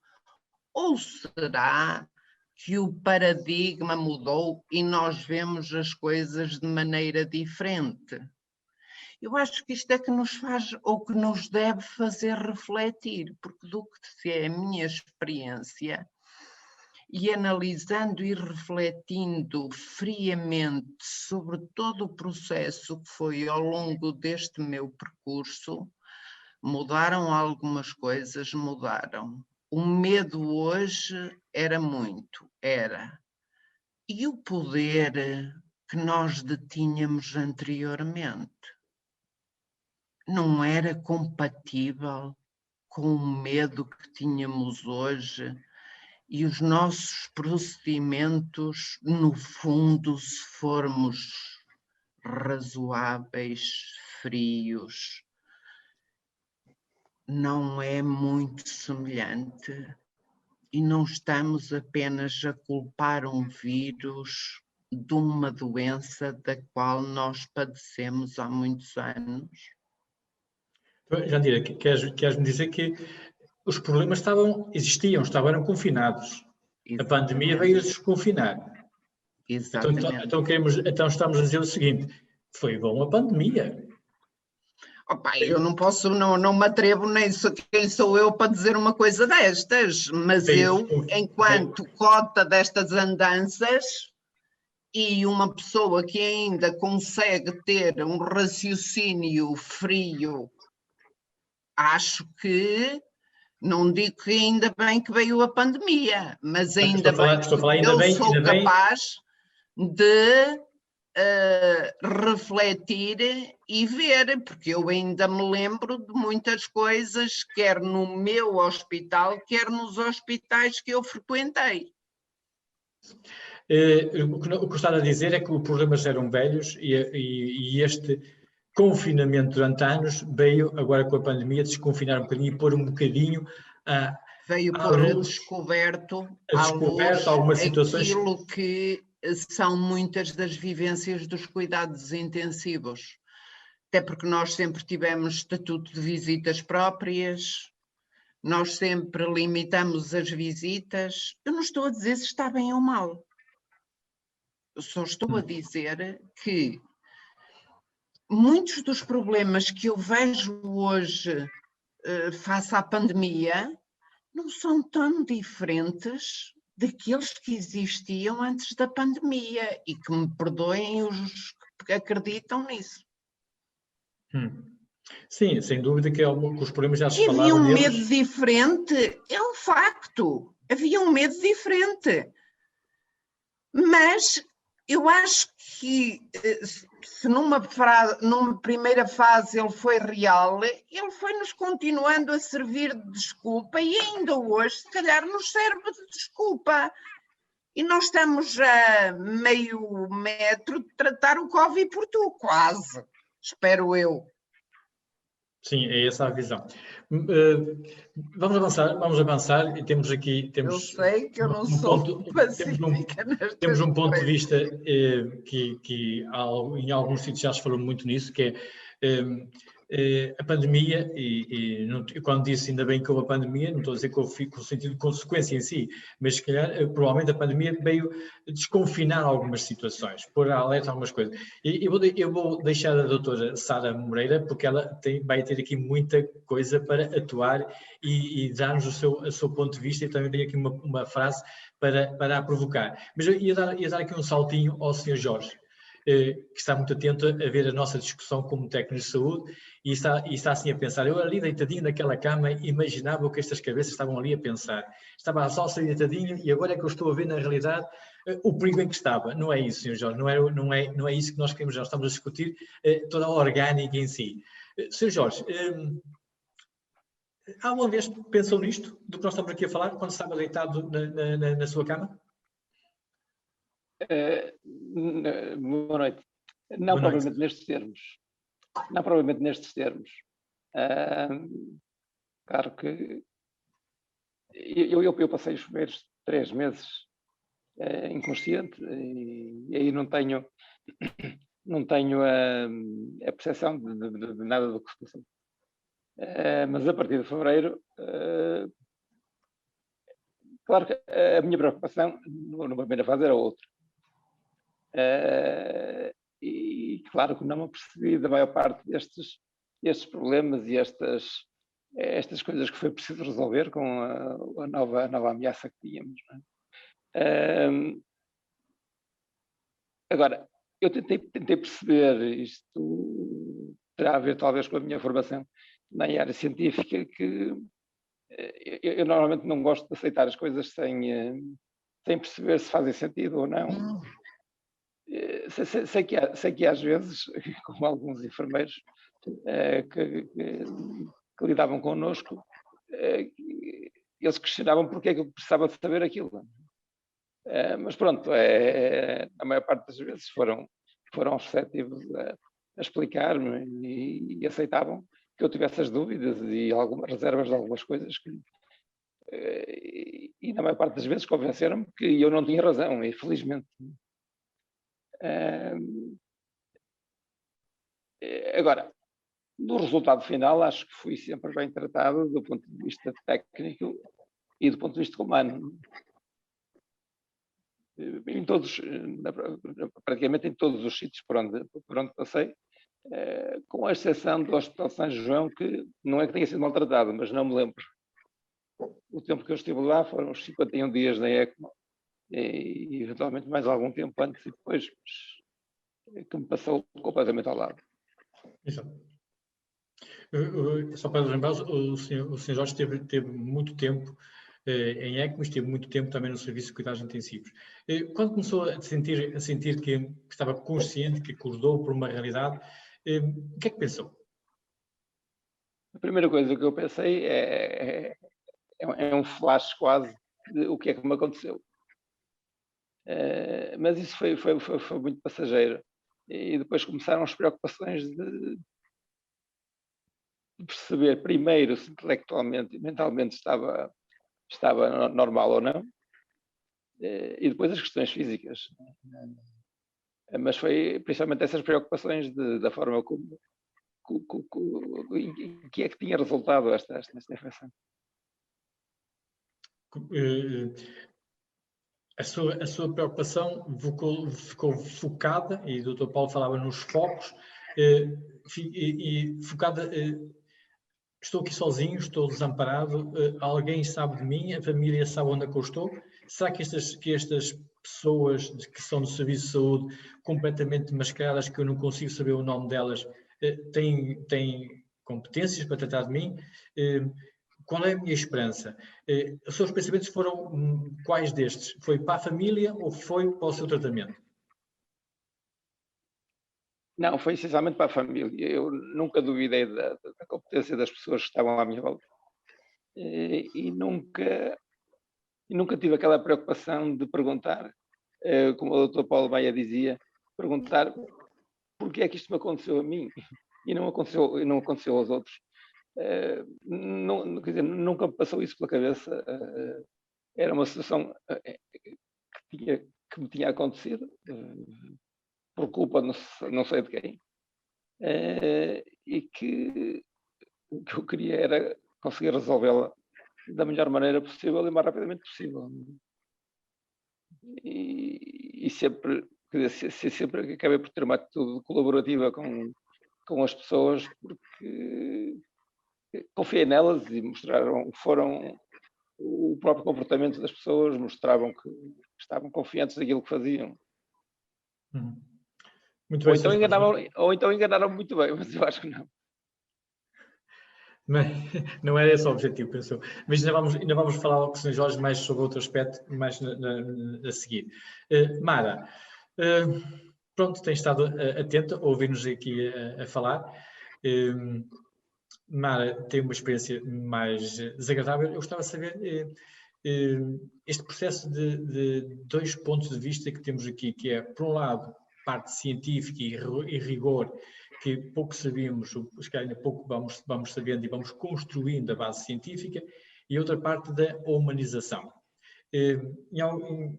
Ou será que o paradigma mudou e nós vemos as coisas de maneira diferente? Eu acho que isto é que nos faz, ou que nos deve fazer refletir, porque do que é a minha experiência, e analisando e refletindo friamente sobre todo o processo que foi ao longo deste meu percurso, mudaram algumas coisas, mudaram. O medo hoje era muito, era. E o poder que nós detínhamos anteriormente não era compatível com o medo que tínhamos hoje? E os nossos procedimentos, no fundo, se formos razoáveis, frios, não é muito semelhante, e não estamos apenas a culpar um vírus de uma doença da qual nós padecemos há muitos anos. Jandira, queres-me dizer que os problemas existiam, estavam confinados. Exatamente. A pandemia veio a desconfinar. Exatamente. Então estamos a dizer o seguinte: foi bom a pandemia. Opa, eu não posso, não me atrevo, nem sou, quem sou eu para dizer uma coisa destas, mas eu, enquanto cota destas andanças e uma pessoa que ainda consegue ter um raciocínio frio, acho que, não digo que ainda bem que veio a pandemia, mas ainda bem que eu sou capaz de refletir e ver, porque eu ainda me lembro de muitas coisas, quer no meu hospital, quer nos hospitais que eu frequentei. O que está a dizer é que os problemas eram velhos e este confinamento durante anos veio agora com a pandemia desconfinar um bocadinho e pôr um bocadinho veio pôr a descoberto algumas situações, aquilo que são muitas das vivências dos cuidados intensivos, até porque nós sempre tivemos estatuto de visitas próprias, nós sempre limitamos as visitas. Eu não estou a dizer se está bem ou mal, eu só estou a dizer que muitos dos problemas que eu vejo hoje face à pandemia não são tão diferentes daqueles que existiam antes da pandemia, e que me perdoem os que acreditam nisso. Sim, sem dúvida que os problemas já se falaram. Havia um deles. Medo diferente, é um facto, havia um medo diferente. Mas eu acho que se numa primeira fase ele foi real, ele foi-nos continuando a servir de desculpa e ainda hoje, se calhar, nos serve de desculpa. E nós estamos a meio metro de tratar o Covid por tu, quase, espero eu. Sim, é essa a visão. Vamos avançar e temos aqui... eu sei que eu não sou pacífica nestas temos um ponto de vista que em alguns sítios já se falou muito nisso, que é a pandemia, e quando disse ainda bem que houve a pandemia, não estou a dizer que houve com o sentido de consequência em si, mas se calhar, provavelmente a pandemia veio desconfinar algumas situações, pôr a alerta algumas coisas. Eu vou deixar a doutora Sara Moreira, porque ela vai ter aqui muita coisa para atuar e dar-nos o seu ponto de vista, e também tenho aqui uma frase para a provocar. Mas eu ia dar aqui um saltinho ao Sr. Jorge, que está muito atento a ver a nossa discussão como técnico de saúde e está assim a pensar. Eu ali deitadinho naquela cama imaginava o que estas cabeças estavam ali a pensar. Estava só deitadinho e agora é que eu estou a ver na realidade o perigo em que estava. Não é isso, Sr. Jorge, não é isso que nós queremos. Nós estamos a discutir toda a orgânica em si. Sr. Jorge, alguma vez pensou nisto, do que nós estamos aqui a falar, quando estava deitado na sua cama? Boa noite. Não provavelmente nestes termos. Não provavelmente nestes termos. Claro que eu passei os primeiros 3 meses inconsciente e aí não tenho a percepção de nada do que se passou. Mas a partir de fevereiro, claro que a minha preocupação numa primeira fase era outra. E claro que não me apercebi da maior parte destes problemas e estas coisas que foi preciso resolver com a nova ameaça que tínhamos. Não é? Agora, eu tentei perceber, isto terá a ver talvez com a minha formação na área científica, que eu normalmente não gosto de aceitar as coisas sem perceber se fazem sentido ou não. Sei que às vezes, com alguns enfermeiros que lidavam connosco, eles questionavam porque é que eu precisava de saber aquilo. Mas pronto, a maior parte das vezes foram receptivos a explicar-me e aceitavam que eu tivesse as dúvidas e algumas reservas de algumas coisas e na maior parte das vezes convenceram-me que eu não tinha razão, e felizmente. Agora, no resultado final, acho que fui sempre bem tratado do ponto de vista técnico e do ponto de vista humano. Praticamente em todos os sítios por onde passei, com a exceção do Hospital de São João, que não é que tenha sido maltratado, mas não me lembro. O tempo que eu estive lá foram uns 51 dias na ECMO, e eventualmente mais algum tempo antes e depois, que me passou completamente ao lado. Exato. Só para lembrar, o Sr. Jorge teve muito tempo em ECMO, esteve muito tempo também no Serviço de Cuidados Intensivos. Quando começou a sentir que estava consciente, que acordou por uma realidade, o que é que pensou? A primeira coisa que eu pensei é um flash quase de o que é que me aconteceu. Mas isso foi muito passageiro. E depois começaram as preocupações de perceber primeiro se intelectualmente e mentalmente estava normal ou não, e depois as questões físicas. Mas foi principalmente essas preocupações da forma como que é que tinha resultado esta infecção. A sua preocupação ficou focada, e o Dr. Paulo falava nos focos, e focada, estou aqui sozinho, estou desamparado, alguém sabe de mim, a família sabe onde é que eu estou? Será que estas pessoas que são do Serviço de Saúde, completamente mascaradas, que eu não consigo saber o nome delas, têm competências para tratar de mim? Qual é a minha esperança? Os seus pensamentos foram quais destes? Foi para a família ou foi para o seu tratamento? Não, foi essencialmente para a família. Eu nunca duvidei da competência das pessoas que estavam à minha volta. E nunca tive aquela preocupação de perguntar, como o Dr. Paulo Maia dizia, perguntar porque é que isto me aconteceu a mim e não aconteceu aos outros. Quer dizer, nunca me passou isso pela cabeça. Era uma situação que me tinha acontecido por culpa não sei de quem, e que o que eu queria era conseguir resolvê-la da melhor maneira possível e o mais rapidamente possível. E sempre acabei por ter uma atitude colaborativa com as pessoas, porque confiei nelas e o próprio comportamento das pessoas mostravam que estavam confiantes naquilo que faziam. Muito bem, ou então enganaram muito bem, mas eu acho que não. Não era esse o objetivo, pensou. Mas ainda vamos falar com o Sr. Jorge mais sobre outro aspecto, mais a seguir. Mara, pronto, tem estado atenta a ouvir-nos aqui a falar. Mara tem uma experiência mais desagradável. Eu gostava de saber este processo de dois pontos de vista que temos aqui, que é, por um lado, parte científica e rigor, que pouco sabemos, se calhar ainda pouco vamos sabendo e vamos construindo a base científica, e outra parte da humanização.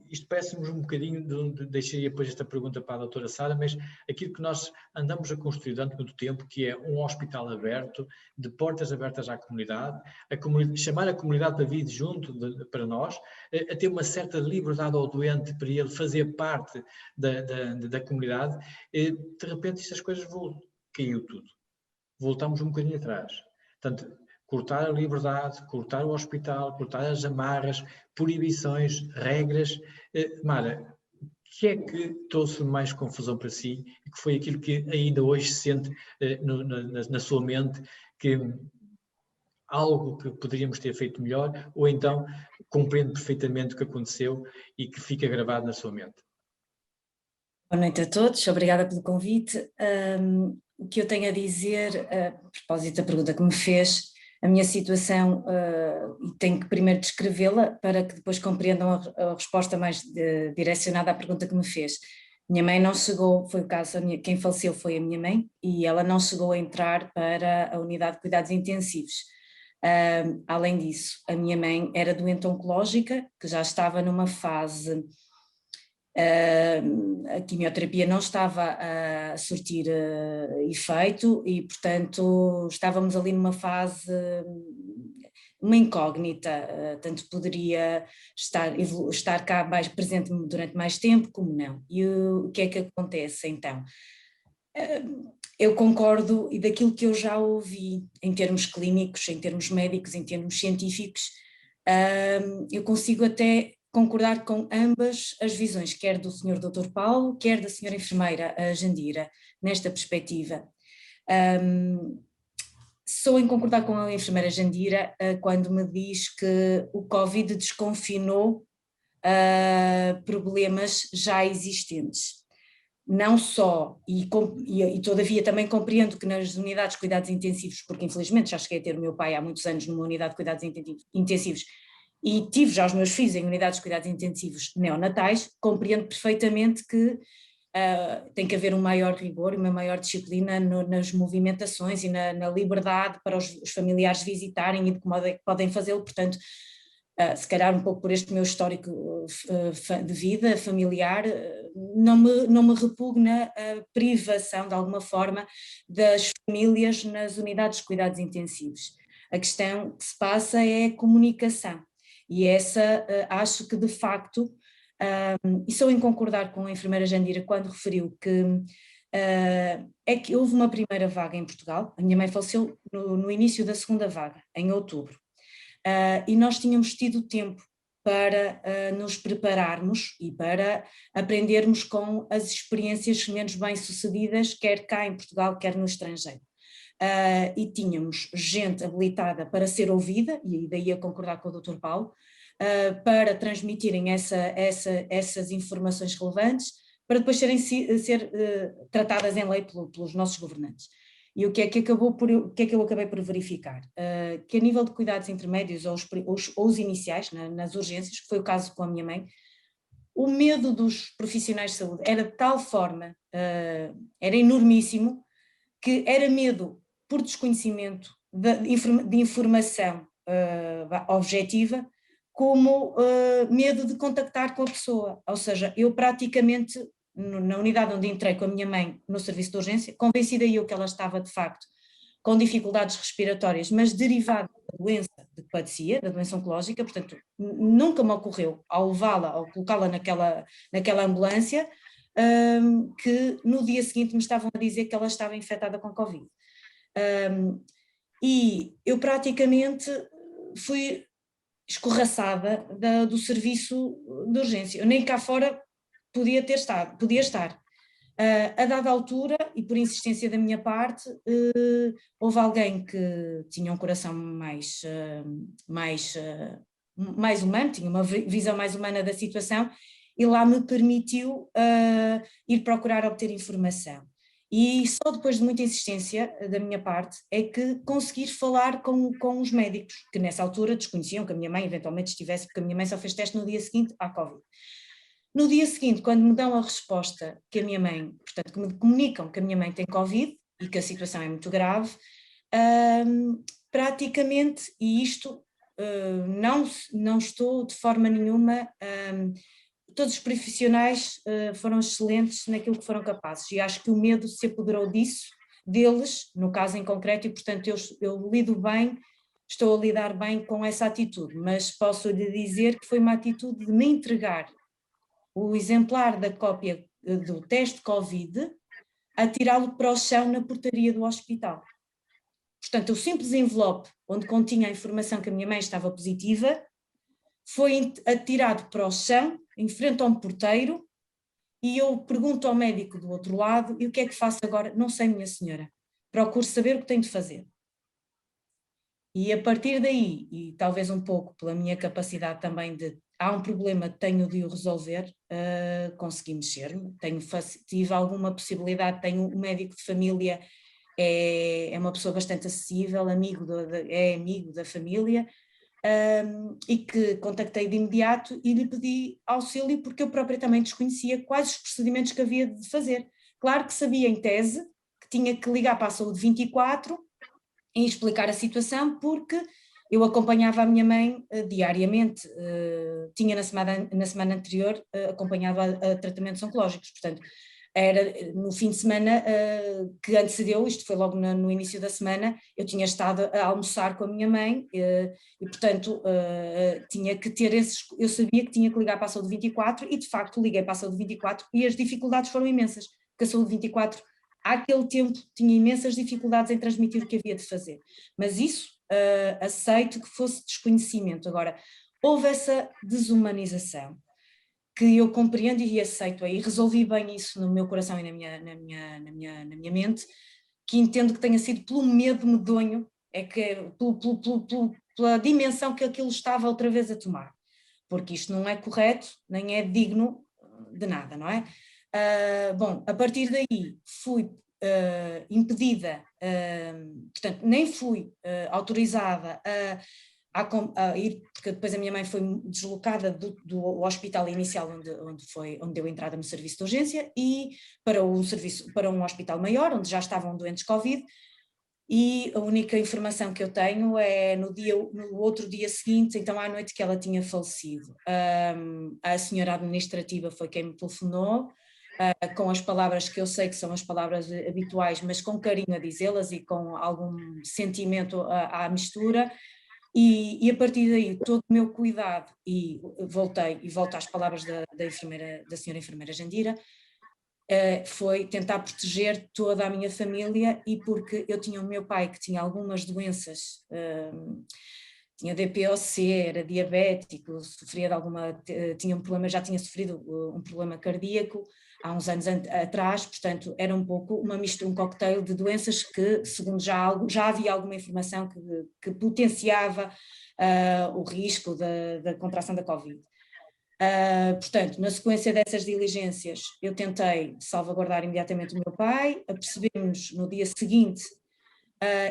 Isto parece-nos um bocadinho, deixaria depois esta pergunta para a doutora Sara, mas aquilo que nós andamos a construir durante muito tempo, que é um hospital aberto, de portas abertas à comunidade, chamar a comunidade para vir junto para nós, a ter uma certa liberdade ao doente para ele fazer parte da comunidade. De repente estas coisas caiu tudo. Voltamos um bocadinho atrás. Portanto, cortar a liberdade, cortar o hospital, cortar as amarras, proibições, regras. Mara, o que é que trouxe mais confusão para si e que foi aquilo que ainda hoje se sente na sua mente, que algo que poderíamos ter feito melhor, ou então compreende perfeitamente o que aconteceu e que fica gravado na sua mente? Boa noite a todos, obrigada pelo convite. O que eu tenho a dizer, a propósito da pergunta que me fez, a minha situação, e tenho que primeiro descrevê-la para que depois compreendam a resposta mais direcionada à pergunta que me fez. Minha mãe não chegou, foi o caso, quem faleceu foi a minha mãe, e ela não chegou a entrar para a unidade de cuidados intensivos. Além disso, a minha mãe era doente oncológica, que já estava numa fase... a quimioterapia não estava a surtir efeito e, portanto, estávamos ali numa fase, uma incógnita, tanto poderia estar cá mais presente durante mais tempo como não. E o que é que acontece então? eu concordo, e daquilo que eu já ouvi em termos clínicos, em termos médicos, em termos científicos, eu consigo até concordar com ambas as visões, quer do Sr. Dr. Paulo, quer da Sra. Enfermeira Jandira, nesta perspectiva. Sou em concordar com a enfermeira Jandira quando me diz que o Covid desconfinou problemas já existentes. Não só, e todavia também compreendo que nas unidades de cuidados intensivos, porque infelizmente já cheguei a ter o meu pai há muitos anos numa unidade de cuidados intensivos e tive já os meus filhos em unidades de cuidados intensivos neonatais, compreendo perfeitamente que tem que haver um maior rigor e uma maior disciplina nas movimentações e na liberdade para os familiares visitarem e de que modo é que podem fazê-lo, portanto, se calhar um pouco por este meu histórico de vida familiar, não me repugna a privação de alguma forma das famílias nas unidades de cuidados intensivos. A questão que se passa é a comunicação e essa acho que de facto, e sou em concordar com a enfermeira Jandira quando referiu que é que houve uma primeira vaga em Portugal, a minha mãe faleceu no início da segunda vaga, em outubro. E nós tínhamos tido tempo para nos prepararmos e para aprendermos com as experiências menos bem-sucedidas, quer cá em Portugal, quer no estrangeiro. E tínhamos gente habilitada para ser ouvida, e daí a concordar com o Dr. Paulo, para transmitirem essas informações relevantes, para depois ser tratadas em lei pelos nossos governantes. E o que é que eu acabei por verificar? Que a nível de cuidados intermédios ou os iniciais, nas urgências, que foi o caso com a minha mãe, o medo dos profissionais de saúde era de tal forma, era enormíssimo, que era medo por desconhecimento de informação objetiva, como medo de contactar com a pessoa. Ou seja, eu praticamente, na unidade onde entrei com a minha mãe no serviço de urgência, convencida eu que ela estava de facto com dificuldades respiratórias, mas derivada da doença de que padecia, da doença oncológica, portanto nunca me ocorreu ao levá-la, ao colocá-la naquela ambulância, que no dia seguinte me estavam a dizer que ela estava infectada com Covid. E eu praticamente fui escorraçada do serviço de urgência, eu nem cá fora podia estar. A dada altura, e por insistência da minha parte, houve alguém que tinha um coração mais humano, tinha uma visão mais humana da situação, e lá me permitiu ir procurar obter informação. E só depois de muita insistência da minha parte é que consegui falar com os médicos, que nessa altura desconheciam que a minha mãe eventualmente estivesse, porque a minha mãe só fez teste no dia seguinte à Covid. No dia seguinte, quando me dão a resposta que a minha mãe, portanto, que me comunicam que a minha mãe tem Covid e que a situação é muito grave, praticamente, e isto não estou de forma nenhuma, todos os profissionais foram excelentes naquilo que foram capazes, e acho que o medo se apoderou deles, no caso em concreto, e portanto eu lido bem, estou a lidar bem com essa atitude, mas posso lhe dizer que foi uma atitude de me entregar o exemplar da cópia do teste Covid, atirá-lo para o chão na portaria do hospital. Portanto, o simples envelope onde continha a informação que a minha mãe estava positiva foi atirado para o chão, em frente a um porteiro, e eu pergunto ao médico do outro lado, e o que é que faço agora? Não sei, minha senhora, procuro saber o que tenho de fazer. E a partir daí, e talvez um pouco pela minha capacidade também de, há um problema, tenho de o resolver, consegui mexer-me, tive alguma possibilidade, tenho um médico de família, é uma pessoa bastante acessível, é amigo da família, e que contactei de imediato e lhe pedi auxílio porque eu própria também desconhecia quais os procedimentos que havia de fazer. Claro que sabia em tese que tinha que ligar para a Saúde 24 e explicar a situação, porque eu acompanhava a minha mãe diariamente, tinha na semana anterior acompanhado a tratamentos oncológicos, portanto era no fim de semana que antecedeu, isto foi logo no início da semana, eu tinha estado a almoçar com a minha mãe e portanto tinha que ter eu sabia que tinha que ligar para a Saúde 24 e de facto liguei para a Saúde 24 e as dificuldades foram imensas, porque a Saúde 24 àquele tempo tinha imensas dificuldades em transmitir o que havia de fazer, mas isso aceito que fosse desconhecimento. Agora, houve essa desumanização que eu compreendo e aceito, e resolvi bem isso no meu coração e na minha mente, que entendo que tenha sido pelo medo medonho, pela dimensão que aquilo estava outra vez a tomar, porque isto não é correto, nem é digno de nada, não é? Bom, a partir daí fui impedida, portanto nem fui autorizada a ir, porque depois a minha mãe foi deslocada do hospital inicial onde deu entrada no serviço de urgência e para um hospital maior, onde já estavam doentes Covid, e a única informação que eu tenho é no outro dia seguinte, então à noite, que ela tinha falecido. A senhora administrativa foi quem me telefonou, com as palavras que eu sei que são as palavras habituais, mas com carinho a dizê-las e com algum sentimento à mistura. E a partir daí, todo o meu cuidado, e volto às palavras da senhora enfermeira Jandira, foi tentar proteger toda a minha família, e porque eu tinha o meu pai que tinha algumas doenças, tinha DPOC, era diabético, sofria de tinha um problema, já tinha sofrido um problema cardíaco há uns anos atrás, portanto era um pouco uma mistura, um cocktail de doenças que, segundo já havia alguma informação que potenciava o risco da contração da Covid. Portanto, na sequência dessas diligências, eu tentei salvaguardar imediatamente o meu pai, apercebemos no dia seguinte,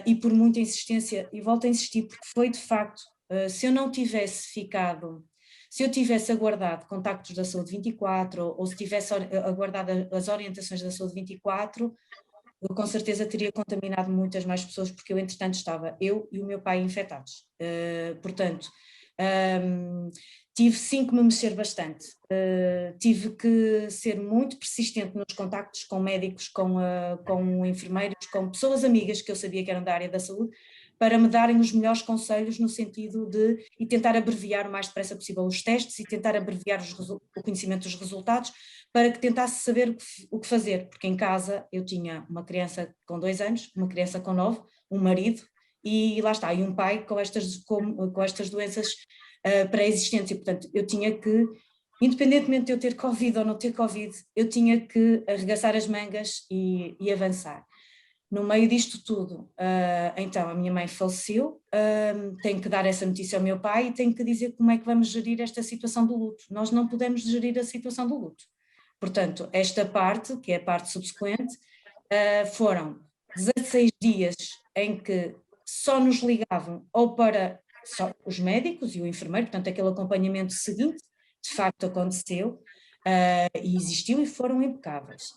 e por muita insistência, e volto a insistir, porque foi de facto, se eu não tivesse ficado, se eu tivesse aguardado contactos da Saúde 24, ou se tivesse aguardado as orientações da Saúde 24, eu com certeza teria contaminado muitas mais pessoas, porque eu, entretanto, estava eu e o meu pai infectados. Portanto, tive sim que me mexer bastante, tive que ser muito persistente nos contactos com médicos, com enfermeiros, com pessoas amigas que eu sabia que eram da área da saúde, para me darem os melhores conselhos no sentido e tentar abreviar o mais depressa possível os testes e tentar abreviar o conhecimento dos resultados, para que tentasse saber o que fazer, porque em casa eu tinha uma criança com 2 anos, uma criança com 9, um marido, e lá está, e um pai com estas doenças pré-existentes, e portanto eu tinha que, independentemente de eu ter Covid ou não ter Covid, eu tinha que arregaçar as mangas e avançar. No meio disto tudo, então a minha mãe faleceu, tenho que dar essa notícia ao meu pai e tenho que dizer como é que vamos gerir esta situação do luto. Nós não podemos gerir a situação do luto. Portanto, esta parte, que é a parte subsequente, foram 16 dias em que só nos ligavam ou para só os médicos e o enfermeiro, portanto aquele acompanhamento seguinte, de facto aconteceu, e existiu, e foram impecáveis.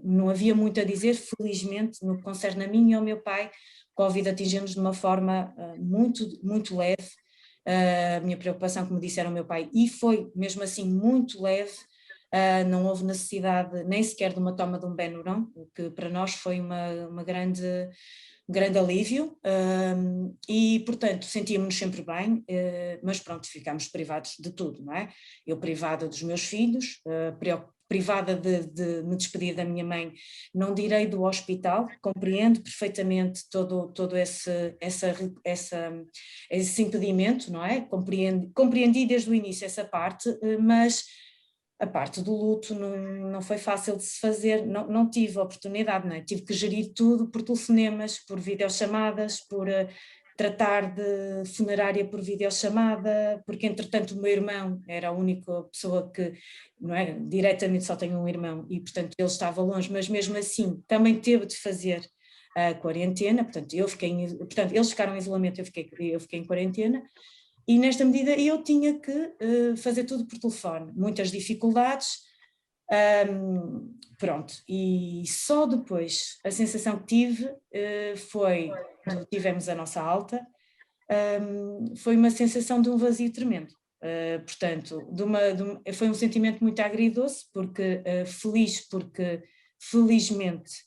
Não havia muito a dizer, felizmente, no que concerne a mim e ao meu pai. Covid atingiu-nos de uma forma muito, muito leve. A minha preocupação, como disseram ao meu pai, e foi mesmo assim muito leve. Não houve necessidade nem sequer de uma toma de um Benuron, o que para nós foi um grande alívio, e portanto sentíamos-nos sempre bem, mas pronto, ficámos privados de tudo, não é? Eu privada dos meus filhos, privada de me despedir da minha mãe, não direi do hospital, compreendo perfeitamente todo esse impedimento, não é? Compreendi desde o início essa parte, mas a parte do luto não foi fácil de se fazer, não tive oportunidade, não é? Tive que gerir tudo por telefonemas, por videochamadas, por tratar de funerária por videochamada, porque entretanto o meu irmão era a única pessoa que, não é, diretamente só tenho um irmão e portanto ele estava longe, mas mesmo assim também teve de fazer a quarentena, portanto eles ficaram em isolamento, eu fiquei em quarentena. E nesta medida eu tinha que fazer tudo por telefone, muitas dificuldades, pronto, e só depois a sensação que tive foi, quando tivemos a nossa alta, foi uma sensação de um vazio tremendo, portanto, foi um sentimento muito agridoce, porque feliz, porque felizmente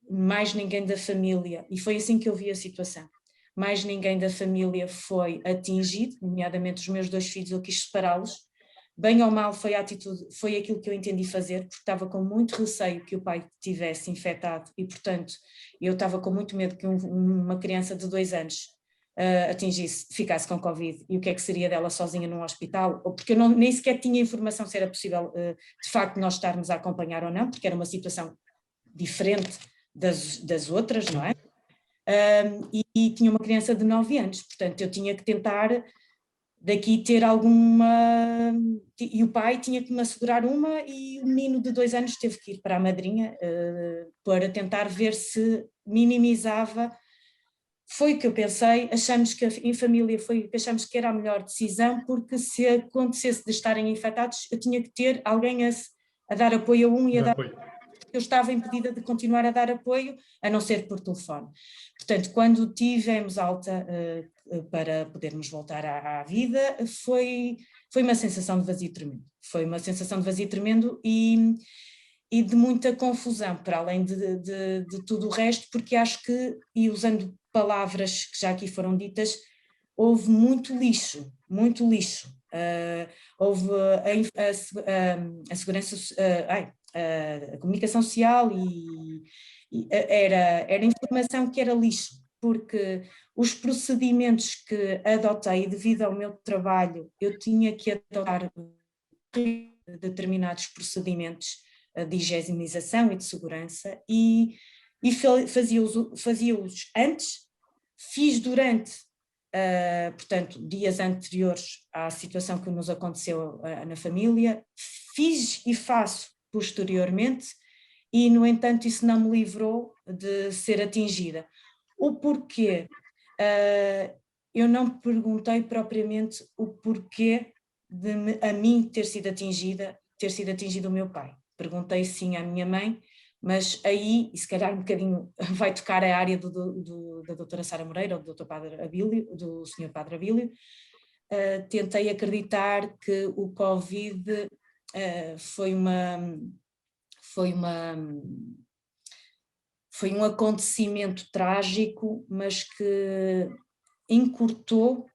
mais ninguém da família, e foi assim que eu vi a situação, mais ninguém da família foi atingido, nomeadamente os meus 2 filhos, eu quis separá-los, bem ou mal foi a atitude, foi aquilo que eu entendi fazer, porque estava com muito receio que o pai tivesse infectado e, portanto, eu estava com muito medo que uma criança de 2 anos ficasse com Covid, e o que é que seria dela sozinha num hospital, ou porque eu nem sequer tinha informação se era possível de facto nós estarmos a acompanhar ou não, porque era uma situação diferente das outras, não é? E tinha uma criança de 9 anos, portanto eu tinha que tentar daqui ter alguma, e o pai tinha que me assegurar uma, e o menino de 2 anos teve que ir para a madrinha para tentar ver se minimizava. Foi o que eu pensei, achamos que em família foi o que achamos que era a melhor decisão, porque se acontecesse de estarem infectados, eu tinha que ter alguém a dar apoio a um e a dar apoio. Eu estava impedida de continuar a dar apoio, a não ser por telefone. Portanto, quando tivemos alta para podermos voltar à vida, foi uma sensação de vazio tremendo. Foi uma sensação de vazio tremendo e de muita confusão, para além de tudo o resto, porque acho que, e usando palavras que já aqui foram ditas, houve muito lixo, muito lixo. Houve a segurança, a comunicação social e era informação que era lixo, porque os procedimentos que adotei devido ao meu trabalho, eu tinha que adotar determinados procedimentos de higienização e de segurança e fazia-os antes, fiz durante, portanto, dias anteriores à situação que nos aconteceu na família, fiz e faço posteriormente e, no entanto, isso não me livrou de ser atingida. O porquê? Eu não perguntei propriamente o porquê de a mim ter sido atingido o meu pai. Perguntei sim à minha mãe, mas aí, e se calhar um bocadinho vai tocar a área da doutora Sara Moreira ou do Dr. Padre Abílio, do Sr. Padre Abílio, tentei acreditar que o Covid foi um acontecimento trágico, mas que encurtou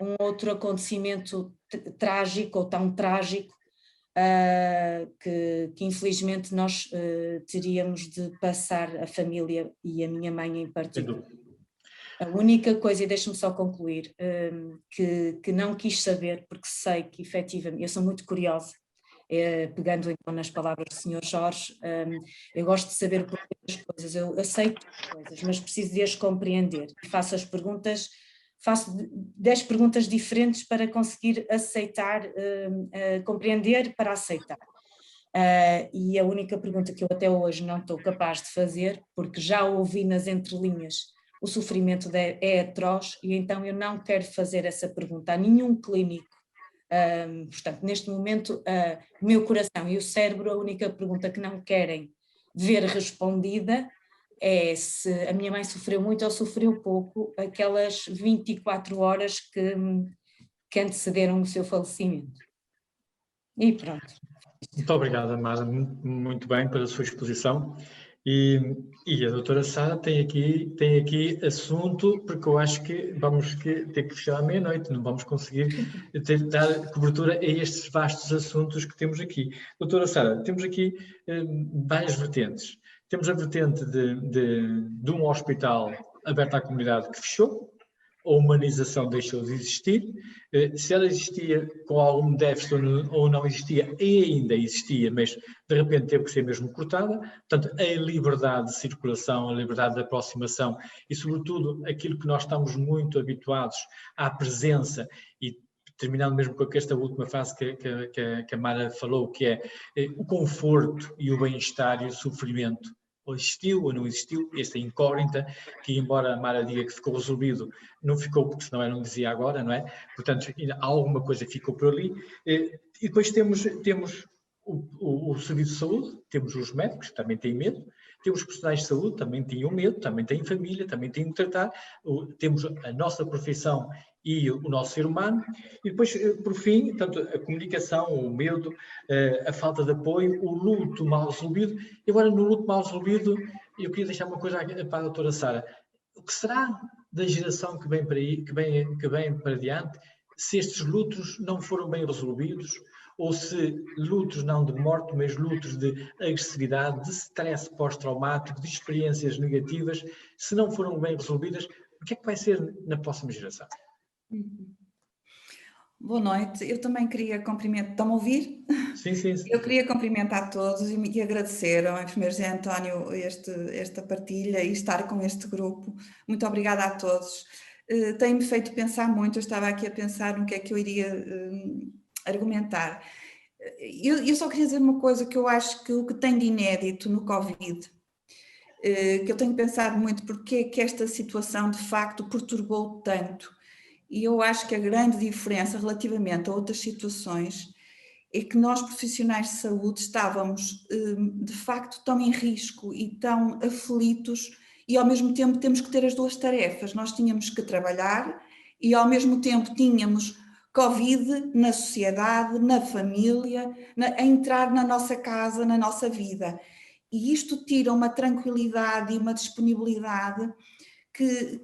um outro acontecimento trágico ou tão trágico que infelizmente nós teríamos de passar, a família e a minha mãe em particular. A única coisa, e deixe-me só concluir, que não quis saber, porque sei que efetivamente, eu sou muito curiosa, pegando então nas palavras do Sr. Jorge, eu gosto de saber por que as coisas, eu aceito as coisas, mas preciso de as compreender e faço 10 perguntas diferentes para conseguir aceitar, compreender para aceitar. E a única pergunta que eu até hoje não estou capaz de fazer, porque já ouvi nas entrelinhas, o sofrimento é atroz, e então eu não quero fazer essa pergunta a nenhum clínico. Portanto, neste momento, o meu coração e o cérebro, a única pergunta que não querem ver respondida é se a minha mãe sofreu muito ou sofreu pouco aquelas 24 horas que antecederam o seu falecimento. E pronto. Muito obrigada, Mara, muito bem pela sua exposição. E a doutora Sara tem aqui assunto, porque eu acho que vamos ter que fechar à meia-noite, não vamos conseguir dar cobertura a estes vastos assuntos que temos aqui. Doutora Sara, temos aqui várias vertentes. Temos a vertente de um hospital aberto à comunidade que fechou, a humanização deixou de existir, se ela existia com algum déficit ou não existia, e ainda existia, mas de repente teve que ser mesmo cortada. Portanto, a liberdade de circulação, a liberdade de aproximação e, sobretudo, aquilo que nós estamos muito habituados à presença, e terminando mesmo com esta última frase que a Mara falou, que é o conforto e o bem-estar e o sofrimento. Ou existiu ou não existiu, esta incógnita, que embora a Mara diga que ficou resolvido, não ficou, porque senão ela não dizia agora, não é? Portanto, alguma coisa ficou por ali. E depois temos o serviço de saúde, temos os médicos, que também têm medo, temos os profissionais de saúde, também têm medo, também têm família, também têm que tratar, temos a nossa profissão e o nosso ser humano, e depois, por fim, tanto a comunicação, o medo, a falta de apoio, o luto mal resolvido. E agora, no luto mal resolvido, eu queria deixar uma coisa para a doutora Sara. O que será da geração que vem para diante se estes lutos não foram bem resolvidos, ou se lutos não de morte, mas lutos de agressividade, de stress pós-traumático, de experiências negativas, se não foram bem resolvidas, o que é que vai ser na próxima geração? Boa noite, eu também queria cumprimentar, estão a ouvir? Sim, sim, sim. Eu queria cumprimentar todos e agradecer ao enfermeiro José António esta partilha e estar com este grupo. Muito obrigada a todos. Tem-me feito pensar muito, eu estava aqui a pensar no que é que eu iria argumentar. Eu só queria dizer uma coisa, que eu acho que o que tem de inédito no Covid, que eu tenho pensado muito porque é que esta situação de facto perturbou tanto, e eu acho que a grande diferença relativamente a outras situações é que nós profissionais de saúde estávamos de facto tão em risco e tão aflitos, e ao mesmo tempo temos que ter as duas tarefas, nós tínhamos que trabalhar e ao mesmo tempo tínhamos Covid na sociedade, na família, a entrar na nossa casa, na nossa vida. E isto tira uma tranquilidade e uma disponibilidade que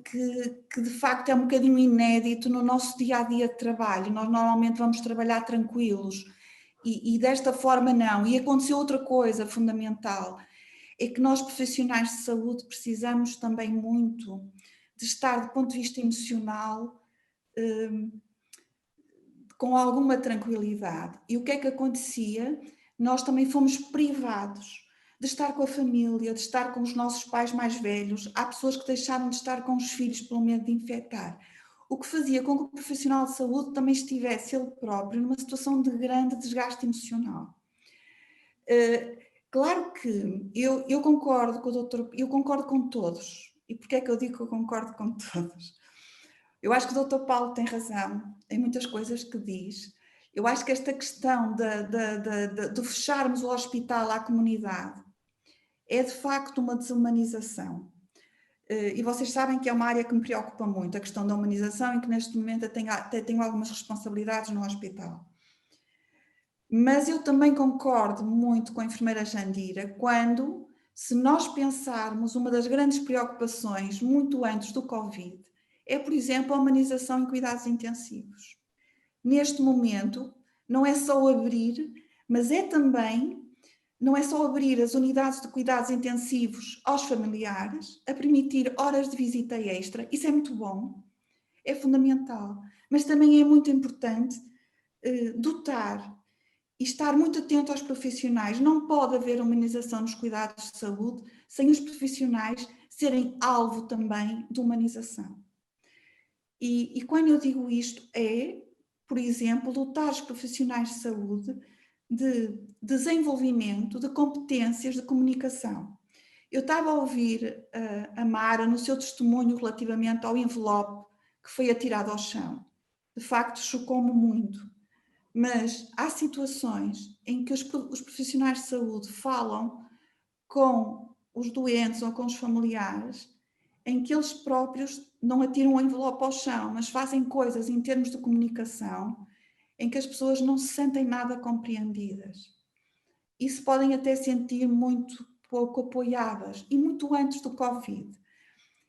de facto é um bocadinho inédito no nosso dia-a-dia de trabalho. Nós normalmente vamos trabalhar tranquilos e desta forma não. E aconteceu outra coisa fundamental, é que nós profissionais de saúde precisamos também muito de estar do ponto de vista emocional com alguma tranquilidade. E o que é que acontecia? Nós também fomos privados de estar com a família, de estar com os nossos pais mais velhos. Há pessoas que deixaram de estar com os filhos pelo medo de infectar. O que fazia com que o profissional de saúde também estivesse ele próprio numa situação de grande desgaste emocional. Claro que eu concordo com o doutor, eu concordo com todos. E porquê é que eu digo que eu concordo com todos? Eu acho que o doutor Paulo tem razão em muitas coisas que diz. Eu acho que esta questão de fecharmos o hospital à comunidade é de facto uma desumanização. E vocês sabem que é uma área que me preocupa muito, a questão da humanização, e que neste momento até tenho algumas responsabilidades no hospital. Mas eu também concordo muito com a enfermeira Jandira quando, se nós pensarmos, uma das grandes preocupações, muito antes do Covid, é, por exemplo, a humanização em cuidados intensivos. Neste momento, não é só abrir, mas é também, não é só abrir as unidades de cuidados intensivos aos familiares, a permitir horas de visita extra, isso é muito bom, é fundamental, mas também é muito importante dotar e estar muito atento aos profissionais. Não pode haver humanização nos cuidados de saúde sem os profissionais serem alvo também de humanização. E quando eu digo isto é, por exemplo, dotar os profissionais de saúde de desenvolvimento, de competências de comunicação. Eu estava a ouvir a Mara no seu testemunho relativamente ao envelope que foi atirado ao chão. De facto, chocou-me muito. Mas há situações em que os profissionais de saúde falam com os doentes ou com os familiares, em que eles próprios não atiram o envelope ao chão, mas fazem coisas em termos de comunicação em que as pessoas não se sentem nada compreendidas. E se podem até sentir muito pouco apoiadas, e muito antes do Covid.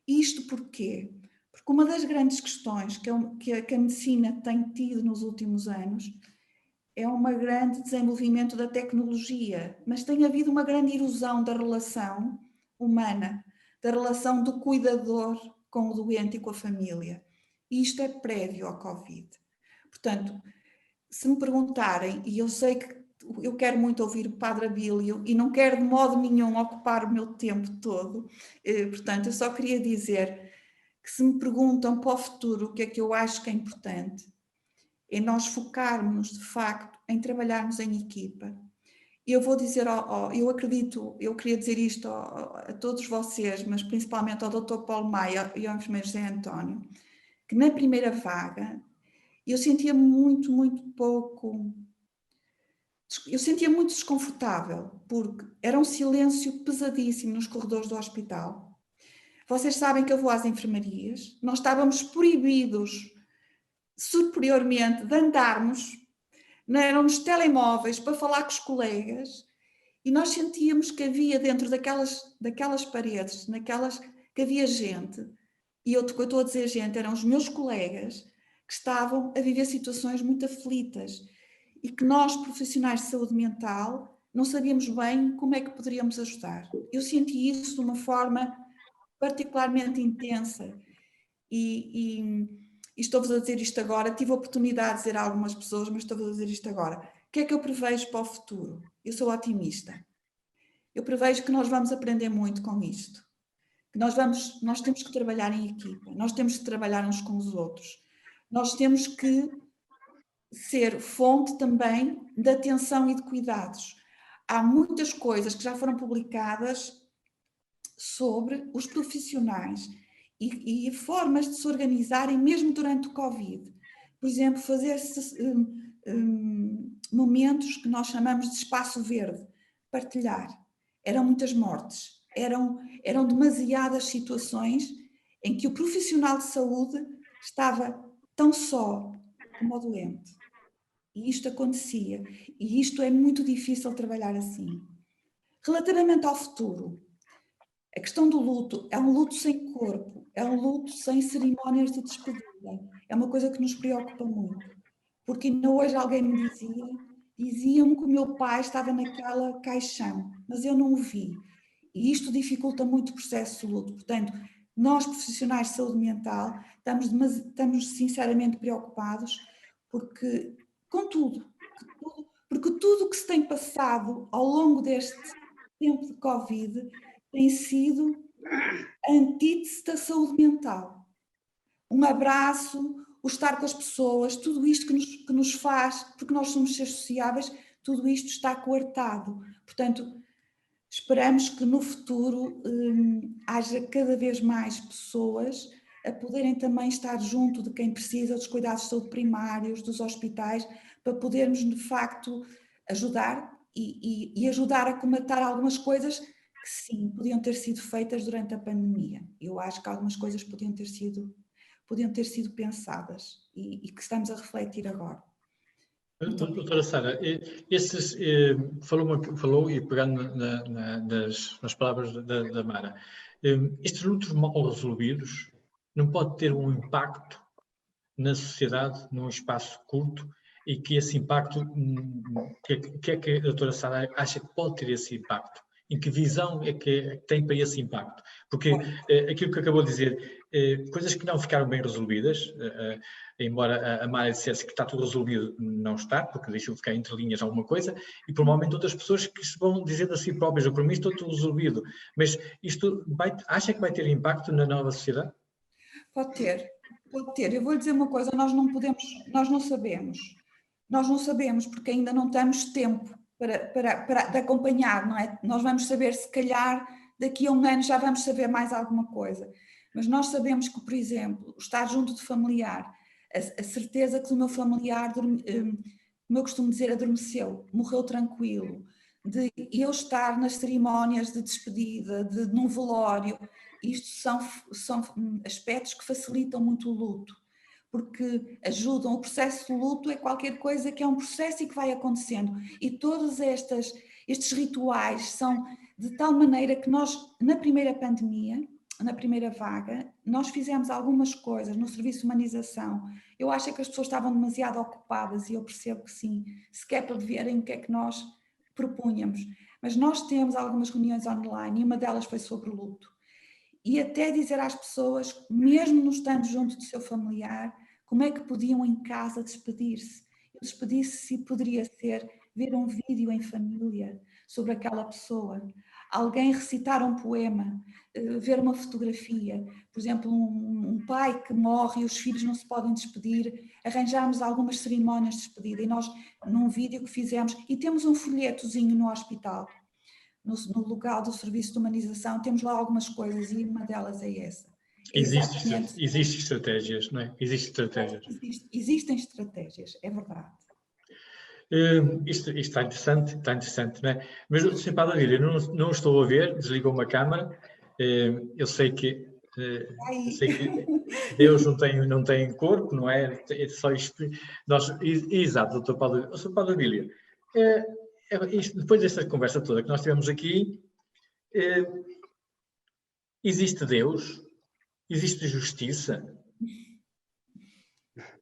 Isto porquê? Porque uma das grandes questões que a medicina tem tido nos últimos anos é um grande desenvolvimento da tecnologia, mas tem havido uma grande erosão da relação humana, da relação do cuidador com o doente e com a família. E isto é prévio ao Covid. Portanto, se me perguntarem, e eu sei que eu quero muito ouvir o Padre Abílio e não quero de modo nenhum ocupar o meu tempo todo, portanto, eu só queria dizer que se me perguntam para o futuro o que é que eu acho que é importante, é nós focarmos de facto em trabalharmos em equipa. Eu vou dizer, eu acredito, eu queria dizer isto a todos vocês, mas principalmente ao Dr. Paulo Maia e ao enfermeiro José António, que na primeira vaga eu sentia muito desconfortável, porque era um silêncio pesadíssimo nos corredores do hospital. Vocês sabem que eu vou às enfermarias, nós estávamos proibidos superiormente de andarmos, não eram nos telemóveis para falar com os colegas, e nós sentíamos que havia dentro daquelas paredes, que havia gente, e eu estou a dizer gente, eram os meus colegas, que estavam a viver situações muito aflitas. e que nós, profissionais de saúde mental, não sabíamos bem como é que poderíamos ajudar. Eu senti isso de uma forma particularmente intensa e estou-vos a dizer isto agora, tive a oportunidade de dizer a algumas pessoas, mas estou-vos a dizer isto agora. O que é que eu prevejo para o futuro? Eu sou otimista. Eu prevejo que nós vamos aprender muito com isto. Que nós temos que trabalhar em equipa, nós temos que trabalhar uns com os outros. Nós temos que ser fonte também de atenção e de cuidados. Há muitas coisas que já foram publicadas sobre os profissionais e formas de se organizarem mesmo durante o Covid. Por exemplo, fazer-se momentos que nós chamamos de espaço verde, partilhar. Eram muitas mortes, eram demasiadas situações em que o profissional de saúde estava tão só como o doente. E isto acontecia. E isto é muito difícil trabalhar assim. Relativamente ao futuro, a questão do luto é um luto sem corpo, é um luto sem cerimónias de despedida. É uma coisa que nos preocupa muito. Porque ainda hoje alguém me diziam-me que o meu pai estava naquela caixão, mas eu não o vi. E isto dificulta muito o processo de luto. Portanto, nós profissionais de saúde mental estamos sinceramente preocupados porque, com tudo, porque tudo o que se tem passado ao longo deste tempo de Covid tem sido a antítese da saúde mental. Um abraço, o estar com as pessoas, tudo isto que nos faz, porque nós somos seres sociáveis, tudo isto está coartado. Portanto, esperamos que no futuro haja cada vez mais pessoas a poderem também estar junto de quem precisa dos cuidados de saúde primários, dos hospitais, para podermos de facto ajudar e ajudar a comatar algumas coisas que sim, podiam ter sido feitas durante a pandemia. Eu acho que algumas coisas podiam ter sido pensadas e que estamos a refletir agora. Doutora Sara, falou e pegando nas palavras da Mara, estes lutos mal resolvidos não pode ter um impacto na sociedade num espaço curto e que esse impacto, que é que a doutora Sara acha que pode ter esse impacto? Em que visão é que tem para esse impacto? Porque aquilo que acabou de dizer, coisas que não ficaram bem resolvidas, embora a Mara dissesse que está tudo resolvido, não está, porque deixou ficar entre linhas alguma coisa, e provavelmente outras pessoas que vão dizendo a si próprias, eu para mim estou tudo resolvido, mas isto acha que vai ter impacto na nova sociedade? Pode ter. Eu vou lhe dizer uma coisa, nós não sabemos porque ainda não temos tempo de acompanhar, não é? Nós vamos saber, se calhar, daqui a um ano já vamos saber mais alguma coisa. Mas nós sabemos que, por exemplo, estar junto de familiar, a certeza que o meu familiar, como eu costumo dizer, adormeceu, morreu tranquilo, de eu estar nas cerimónias de despedida, num velório, isto são aspectos que facilitam muito o luto, porque ajudam. O processo de luto é qualquer coisa que é um processo e que vai acontecendo. E todos estes rituais são de tal maneira que nós, na primeira pandemia, na primeira vaga, nós fizemos algumas coisas no serviço de humanização. Eu acho que as pessoas estavam demasiado ocupadas e eu percebo que sim, sequer para verem o que é que nós propunhamos. Mas nós temos algumas reuniões online e uma delas foi sobre o luto. E até dizer às pessoas, mesmo não estando junto do seu familiar, como é que podiam em casa despedir-se. Despedir-se poderia ser ver um vídeo em família sobre aquela pessoa, alguém recitar um poema, ver uma fotografia, por exemplo, um pai que morre e os filhos não se podem despedir, arranjámos algumas cerimónias de despedida e nós, num vídeo que fizemos, e temos um folhetozinho no hospital, no local do serviço de humanização, temos lá algumas coisas e uma delas é essa. Existem estratégias, não é? Existem estratégias, é verdade. Isto está interessante, não é? Mas, Sr. Padre Adílio, eu não estou a ver, desligou-me a câmara, eu sei que Deus não tem corpo, não é? É só isto. Exato, Dr. Padre Adílio. Sr. Padre Adílio, depois desta conversa toda que nós tivemos aqui, existe Deus? Existe justiça?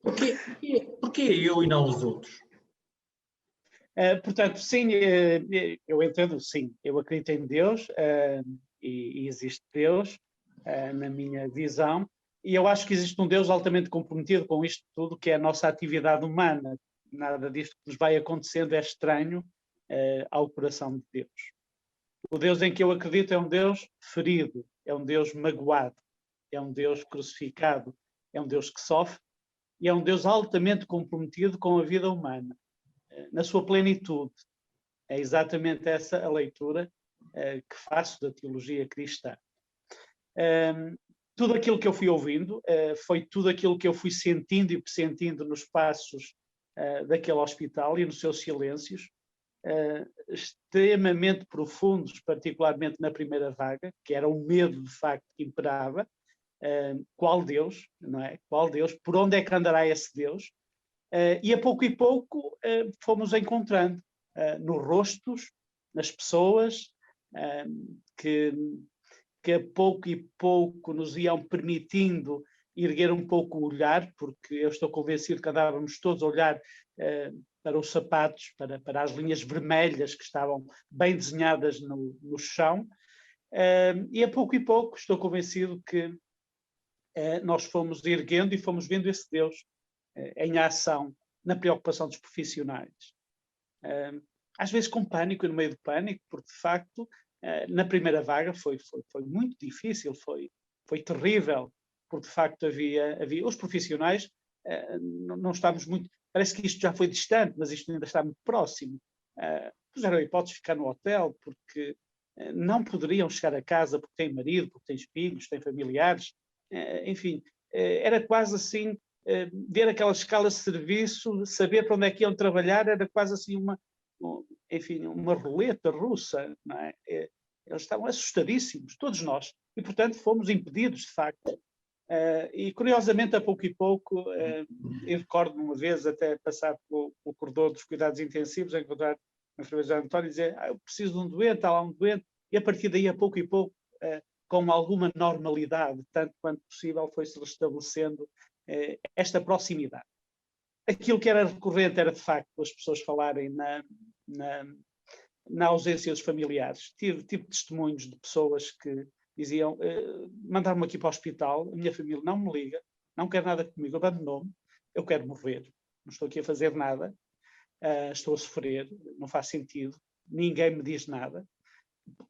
Porquê eu e não os outros? Portanto, sim, eu entendo, sim, eu acredito em Deus e existe Deus na minha visão, e eu acho que existe um Deus altamente comprometido com isto tudo, que é a nossa atividade humana. Nada disto que nos vai acontecendo é estranho ao coração de Deus. O Deus em que eu acredito é um Deus ferido, é um Deus magoado, é um Deus crucificado, é um Deus que sofre e é um Deus altamente comprometido com a vida humana, na sua plenitude. É exatamente essa a leitura que faço da teologia cristã. Tudo aquilo que eu fui ouvindo foi tudo aquilo que eu fui sentindo e pressentindo nos passos daquele hospital e nos seus silêncios, extremamente profundos, particularmente na primeira vaga, que era o medo de facto que imperava. Qual Deus, não é? Qual Deus? Por onde é que andará esse Deus? E a pouco e pouco fomos encontrando nos rostos, nas pessoas, que a pouco e pouco nos iam permitindo erguer um pouco o olhar, porque eu estou convencido que andávamos todos a olhar para os sapatos, para as linhas vermelhas que estavam bem desenhadas no chão, e a pouco e pouco estou convencido que nós fomos erguendo e fomos vendo esse Deus em ação, na preocupação dos profissionais. Às vezes com pânico e no meio do pânico, porque de facto na primeira vaga foi muito difícil, foi terrível, porque de facto havia os profissionais, não estamos muito, parece que isto já foi distante, mas isto ainda está muito próximo. Puseram a hipótese de ficar no hotel, porque não poderiam chegar a casa porque têm marido, porque têm filhos, têm familiares, enfim, era quase assim, ver aquela escala de serviço, saber para onde é que iam trabalhar, era quase assim uma roleta russa, não é? Eles estavam assustadíssimos, todos nós, e portanto fomos impedidos de facto. E curiosamente, a pouco e pouco, eu recordo uma vez até passar pelo corredor dos cuidados intensivos, encontrar o enfermeiro António e dizer: eu preciso de um doente, há lá um doente, e a partir daí, a pouco e pouco, com alguma normalidade, tanto quanto possível, foi-se restabelecendo esta proximidade. Aquilo que era recorrente era, de facto, as pessoas falarem na ausência dos familiares. Tive testemunhos de pessoas que diziam: mandaram-me aqui para o hospital, a minha família não me liga, não quer nada comigo, abandonou-me, eu quero morrer, não estou aqui a fazer nada, estou a sofrer, não faz sentido, ninguém me diz nada.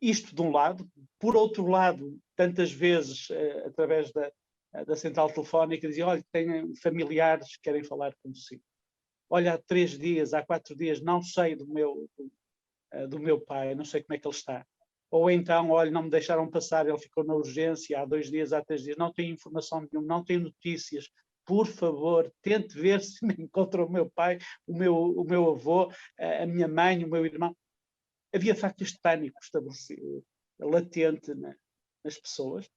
Isto de um lado. Por outro lado, tantas vezes, através da central telefónica, diziam: olha, tenho familiares que querem falar consigo. Olha, há 3 dias, há 4 dias, não sei do meu pai, não sei como é que ele está. Ou então, olha, não me deixaram passar, ele ficou na urgência há 2 dias, há 3 dias, não tenho informação nenhuma, não tenho notícias, por favor, tente ver se me encontra o meu pai, o meu avô, a minha mãe, o meu irmão. Havia, de facto, este pânico estabelecido, latente nas pessoas.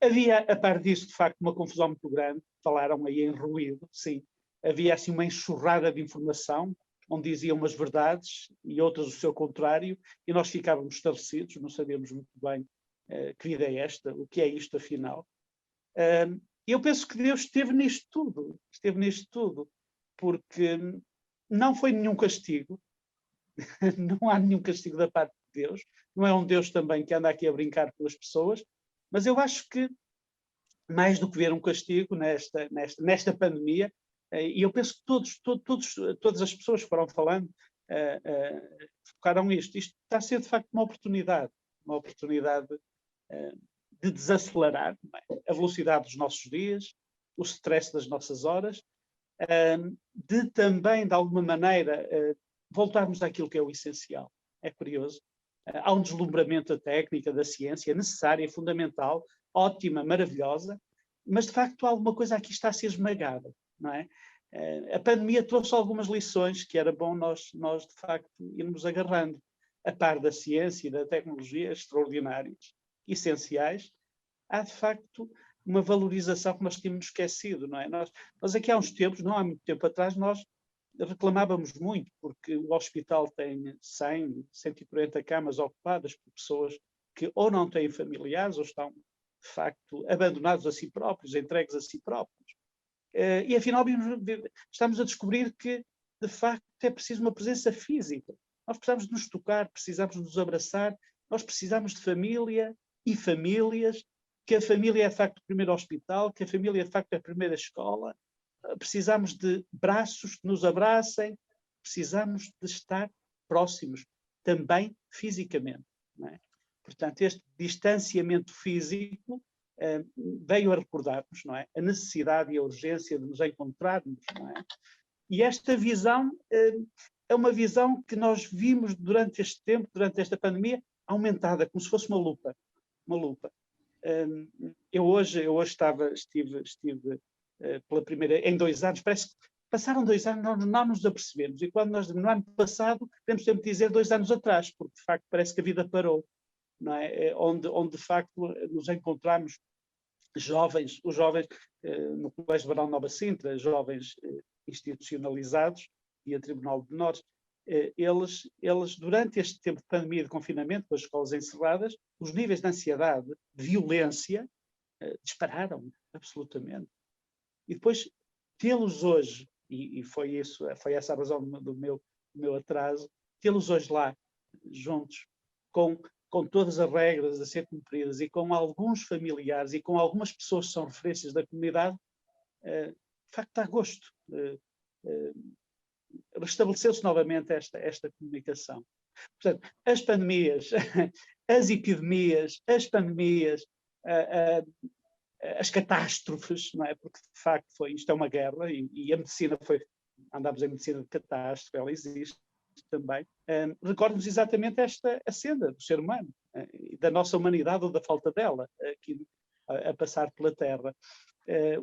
Havia, a par disso, de facto, uma confusão muito grande, falaram aí em ruído, sim. Havia, assim, uma enxurrada de informação, onde diziam umas verdades e outras o seu contrário, e nós ficávamos estarrecidos, não sabíamos muito bem que vida é esta, o que é isto afinal. E eu penso que Deus esteve nisto tudo, porque não foi nenhum castigo, não há nenhum castigo da parte de Deus, não é um Deus também que anda aqui a brincar com as pessoas, mas eu acho que mais do que ver um castigo nesta pandemia, e eu penso que todas as pessoas que foram falando focaram isto está a ser de facto uma oportunidade de desacelerar a velocidade dos nossos dias, o stress das nossas horas, de também, de alguma maneira, voltarmos àquilo que é o essencial. É curioso. Há um deslumbramento da técnica, da ciência, necessária, fundamental, ótima, maravilhosa, mas de facto alguma coisa aqui está a ser esmagada, não é? A pandemia trouxe algumas lições que era bom nós de facto irmos agarrando, a par da ciência e da tecnologia extraordinárias, essenciais. Há de facto uma valorização que nós tínhamos esquecido, não é? Nós aqui há uns tempos, não há muito tempo atrás, nós reclamávamos muito porque o hospital tem 100, 140 camas ocupadas por pessoas que ou não têm familiares ou estão, de facto, abandonados a si próprios, entregues a si próprios. E afinal estamos a descobrir que de facto, é preciso uma presença física. Nós precisamos de nos tocar, precisamos de nos abraçar, nós precisamos de família e famílias, que a família é de facto o primeiro hospital, que a família é de facto a primeira escola. Precisamos de braços que nos abracem, precisamos de estar próximos, também fisicamente. Não é? Portanto, este distanciamento físico veio a recordar-nos, não é? A necessidade e a urgência de nos encontrarmos, não é? E esta visão é uma visão que nós vimos durante este tempo, durante esta pandemia, aumentada, como se fosse uma lupa. Uma lupa. Eu hoje estive pela primeira, em 2 anos, parece que passaram 2 anos, nós não nos apercebemos. E quando nós, no ano passado, podemos sempre dizer 2 anos atrás, porque de facto parece que a vida parou. Não é? Onde de facto nos encontramos jovens, os jovens no Colégio de Barão Nova Sintra, jovens institucionalizados e a Tribunal de Menores, eles durante este tempo de pandemia e de confinamento, com as escolas encerradas, os níveis de ansiedade, de violência, dispararam absolutamente. E depois tê-los hoje, e foi essa a razão do meu atraso, tê-los hoje lá, juntos, com todas as regras a ser cumpridas e com alguns familiares e com algumas pessoas que são referências da comunidade, de facto dá gosto. Restabeleceu-se novamente esta comunicação. Portanto, as pandemias, as epidemias, as pandemias, as catástrofes, não é? Porque de facto isto é uma guerra e a medicina andámos em medicina de catástrofe, ela existe também, recorda-nos exatamente a senda do ser humano, da nossa humanidade ou da falta dela, aqui a passar pela Terra.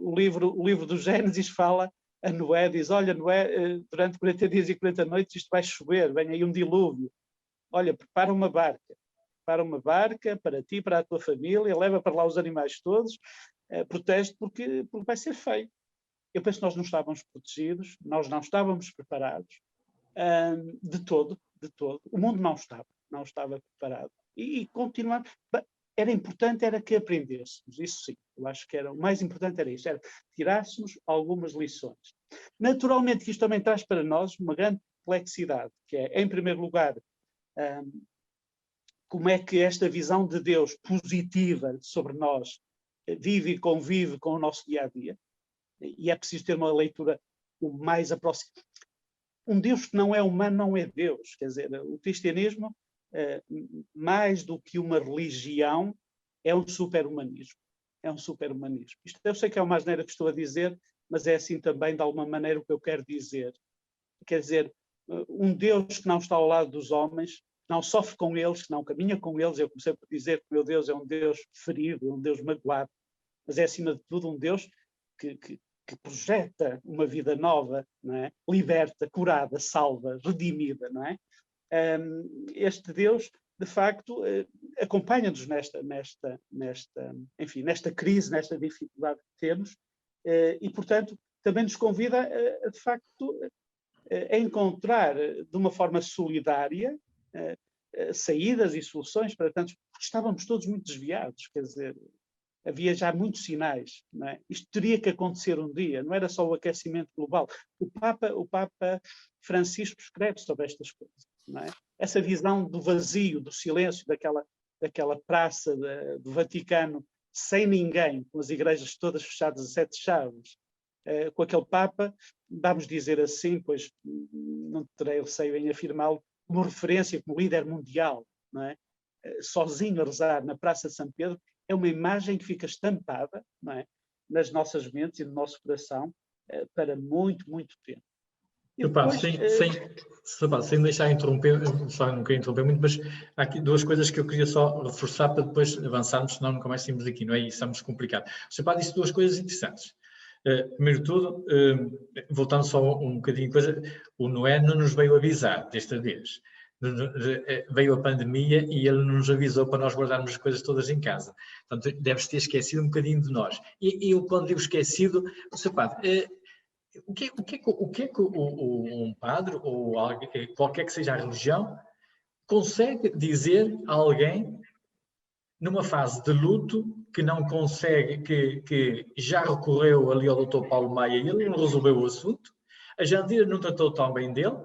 O livro do Gênesis fala a Noé, diz, olha Noé, durante 40 dias e 40 noites isto vai chover, vem aí um dilúvio, olha, prepara uma barca para ti, para a tua família, leva para lá os animais todos, protege-te porque vai ser feio. Eu penso que nós não estávamos protegidos, nós não estávamos preparados, de todo. O mundo não estava preparado. E continuamos. Era importante que aprendêssemos, isso sim. Eu acho que o mais importante era isso, era tirássemos algumas lições. Naturalmente que isto também traz para nós uma grande complexidade, que é, em primeiro lugar, como é que esta visão de Deus positiva sobre nós vive e convive com o nosso dia-a-dia. E é preciso ter uma leitura o mais aproximada. Um Deus que não é humano não é Deus. Quer dizer, o cristianismo, mais do que uma religião, é um super-humanismo. É um super-humanismo. Isto eu sei que é uma asneira que estou a dizer, mas é assim também, de alguma maneira, o que eu quero dizer. Quer dizer, um Deus que não está ao lado dos homens, que não sofre com eles, que não caminha com eles. Eu comecei por dizer que o meu Deus é um Deus ferido, é um Deus magoado, mas é, acima de tudo, um Deus que projeta uma vida nova, não é? Liberta, curada, salva, redimida, não é? Este Deus, de facto, acompanha-nos nesta crise, nesta dificuldade que temos, e, portanto, também nos convida, de facto, a encontrar de uma forma solidária saídas e soluções para tantos, porque estávamos todos muito desviados, quer dizer, havia já muitos sinais, não é? Isto teria que acontecer um dia, não era só o aquecimento global. O Papa Francisco escreve sobre estas coisas, não é? Essa visão do vazio, do silêncio, daquela praça do Vaticano, sem ninguém, com as igrejas todas fechadas a 7 chaves, com aquele Papa, vamos dizer assim, pois não terei receio em afirmá-lo, como referência, como líder mundial, não é? Sozinho a rezar na Praça de São Pedro, é uma imagem que fica estampada, não é? Nas nossas mentes e no nosso coração para muito, muito tempo. Depois, sem deixar interromper, só não queria interromper muito, mas há aqui 2 coisas que eu queria só reforçar para depois avançarmos, senão nunca mais saímos aqui, não é? E estamos complicados. O Sr. Padre disse 2 coisas interessantes. Primeiro de tudo, voltando só um bocadinho de coisa, o Noé não nos veio avisar desta vez. Veio a pandemia e ele não nos avisou para nós guardarmos as coisas todas em casa. Portanto, deve-se ter esquecido um bocadinho de nós. E eu, quando digo esquecido, Sr. Padre, o que é que um padre ou alguém, qualquer que seja a religião, consegue dizer a alguém numa fase de luto que não consegue, que já recorreu ali ao Dr. Paulo Maia e ele não resolveu o assunto, a Jandira não tratou tão bem dele,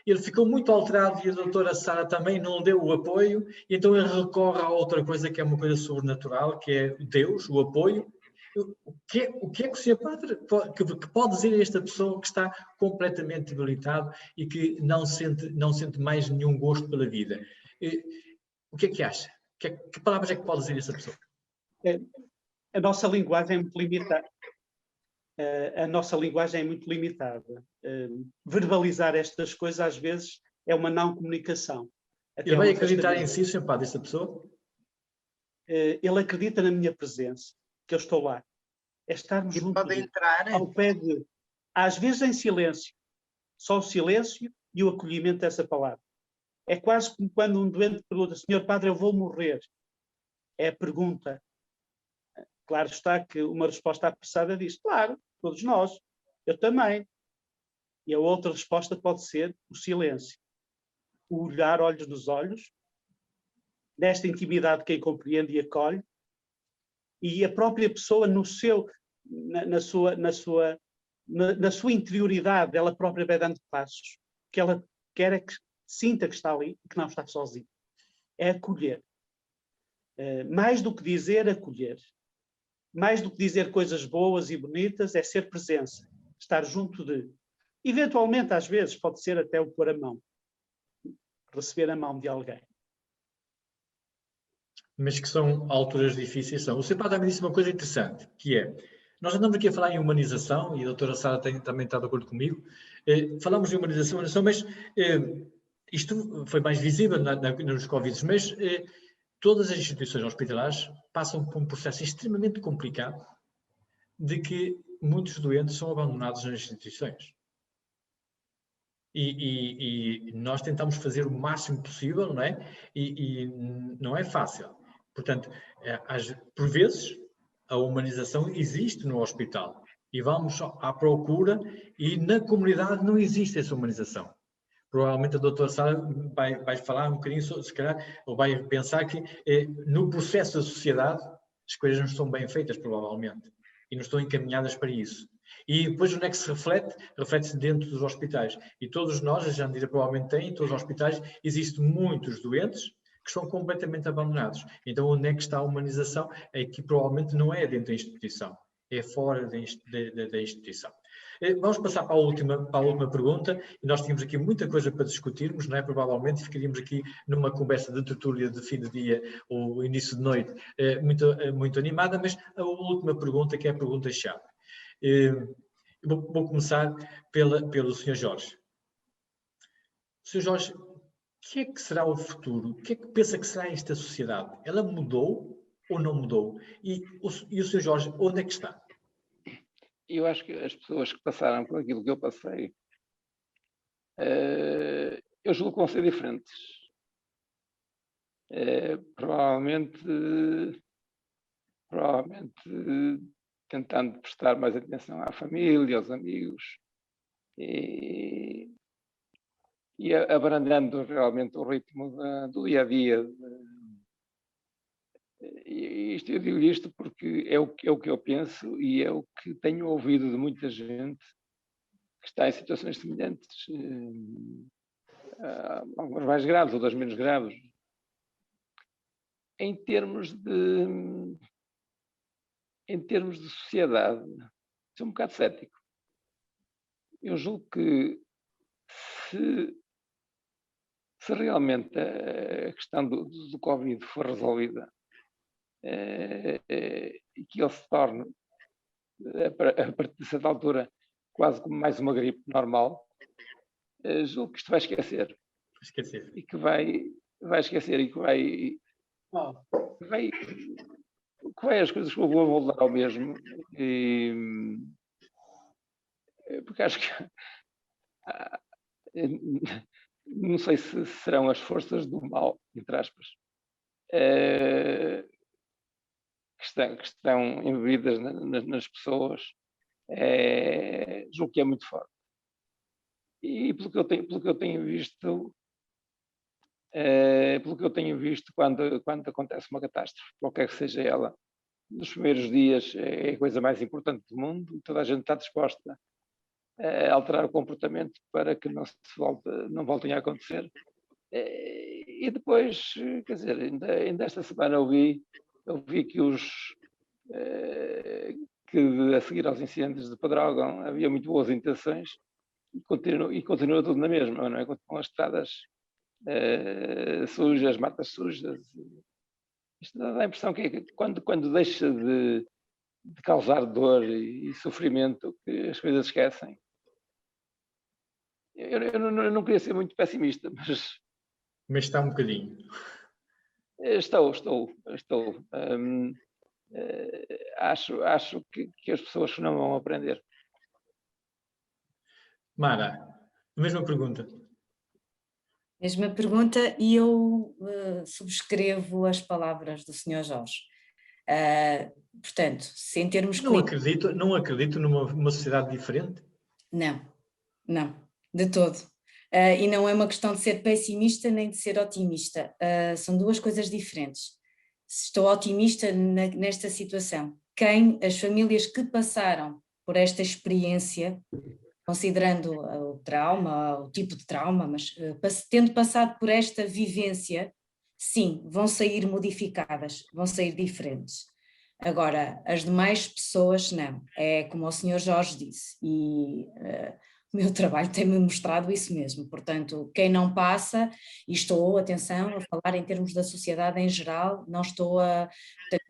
ele ficou muito alterado e a doutora Sara também não deu o apoio, e então ele recorre a outra coisa que é uma coisa sobrenatural, que é Deus, o apoio. O que é que o Sr. Padre que pode dizer a esta pessoa que está completamente debilitado e que não sente mais nenhum gosto pela vida? O que é que acha? Que palavras é que pode dizer a esta pessoa? A nossa linguagem é muito limitada. A nossa linguagem é muito limitada. Verbalizar estas coisas, às vezes, é uma não comunicação. Ele vai acreditar em si, Sr. Padre, esta pessoa? Ele acredita na minha presença, que eu estou lá. É estarmos juntos ao pé de, às vezes em silêncio, só o silêncio e o acolhimento dessa palavra. É quase como quando um doente pergunta: Senhor Padre, eu vou morrer. É a pergunta. Claro está que uma resposta apressada diz: claro, todos nós, eu também. E a outra resposta pode ser o silêncio. O olhar olhos nos olhos, nesta intimidade quem compreende e acolhe, e a própria pessoa na sua interioridade, ela própria vai dando passos, que ela quer é que sinta que está ali e que não está sozinha. É acolher. Mais do que dizer, acolher. Mais do que dizer coisas boas e bonitas, é ser presença, estar junto de. Eventualmente, às vezes, pode ser até o pôr a mão, receber a mão de alguém. Mas que são alturas difíceis. O Sr. Padre também disse uma coisa interessante, que é, nós andamos aqui a falar em humanização, e a doutora Sara também está de acordo comigo, falamos em humanização, mas isto foi mais visível nos Covid, mas todas as instituições hospitalares passam por um processo extremamente complicado de que muitos doentes são abandonados nas instituições. E nós tentamos fazer o máximo possível, não é? E não é fácil. Portanto, por vezes, a humanização existe no hospital e vamos à procura e na comunidade não existe essa humanização. Provavelmente a doutora Sara vai falar um bocadinho, se calhar, ou vai pensar que no processo da sociedade as coisas não estão bem feitas, provavelmente, e não estão encaminhadas para isso. E depois onde é que se reflete? Reflete-se dentro dos hospitais. E todos nós, a Jandira provavelmente tem, em todos os hospitais, existem muitos doentes que são completamente abandonados. Então onde é que está a humanização? É que provavelmente não é dentro da instituição, é fora da instituição. Vamos passar para a última pergunta, e nós tínhamos aqui muita coisa para discutirmos, não é? Provavelmente ficaríamos aqui numa conversa de tertúlia de fim de dia ou início de noite muito animada, mas a última pergunta, que é a pergunta-chave. Vou começar pelo Sr. Jorge. Sr. Jorge, o que é que será o futuro? O que é que pensa que será esta sociedade? Ela mudou ou não mudou? E o Sr. Jorge, onde é que está? Eu acho que as pessoas que passaram por aquilo que eu passei, eu julgo que vão ser diferentes. Provavelmente tentando prestar mais atenção à família, aos amigos, e abrandando realmente o ritmo do dia-a-dia. E eu digo isto porque é o que eu penso e é o que tenho ouvido de muita gente que está em situações semelhantes, algumas mais graves, outras menos graves. Em termos de sociedade, sou um bocado cético. Eu julgo que se realmente a questão do Covid for resolvida, e que ele se torne, a partir de certa altura, quase como mais uma gripe normal, julgo que isto vai esquecer. E que vai esquecer e que vai as coisas vão voltar ao mesmo. Porque acho que não sei se serão as forças do mal, entre aspas, que estão embebidas nas pessoas, julgo que é muito forte. E pelo que eu tenho visto, quando acontece uma catástrofe, qualquer que seja ela, nos primeiros dias é a coisa mais importante do mundo, toda a gente está disposta alterar o comportamento para que não voltem a acontecer. E depois, quer dizer, ainda esta semana eu vi que a seguir aos incêndios de Pedrógão havia muito boas intenções e continua tudo na mesma, não é? Com as estradas sujas, matas sujas. Isto dá a impressão que quando deixa de causar dor e sofrimento, que as coisas esquecem. Eu não queria ser muito pessimista, Mas está um bocadinho. Estou. Acho que as pessoas não vão aprender. Mara, a mesma pergunta. Mesma pergunta, e eu subscrevo as palavras do Sr. Jorge. Portanto, se em termos Não acredito numa sociedade diferente? Não, de todo. E não é uma questão de ser pessimista nem de ser otimista. São duas coisas diferentes. Estou otimista nesta situação. As famílias que passaram por esta experiência, considerando o trauma, o tipo de trauma, mas tendo passado por esta vivência, sim, vão sair modificadas, vão sair diferentes. Agora, as demais pessoas não. É como o Sr. Jorge disse, e o meu trabalho tem-me mostrado isso mesmo. Portanto, quem não passa, e estou, atenção, a falar em termos da sociedade em geral, não estou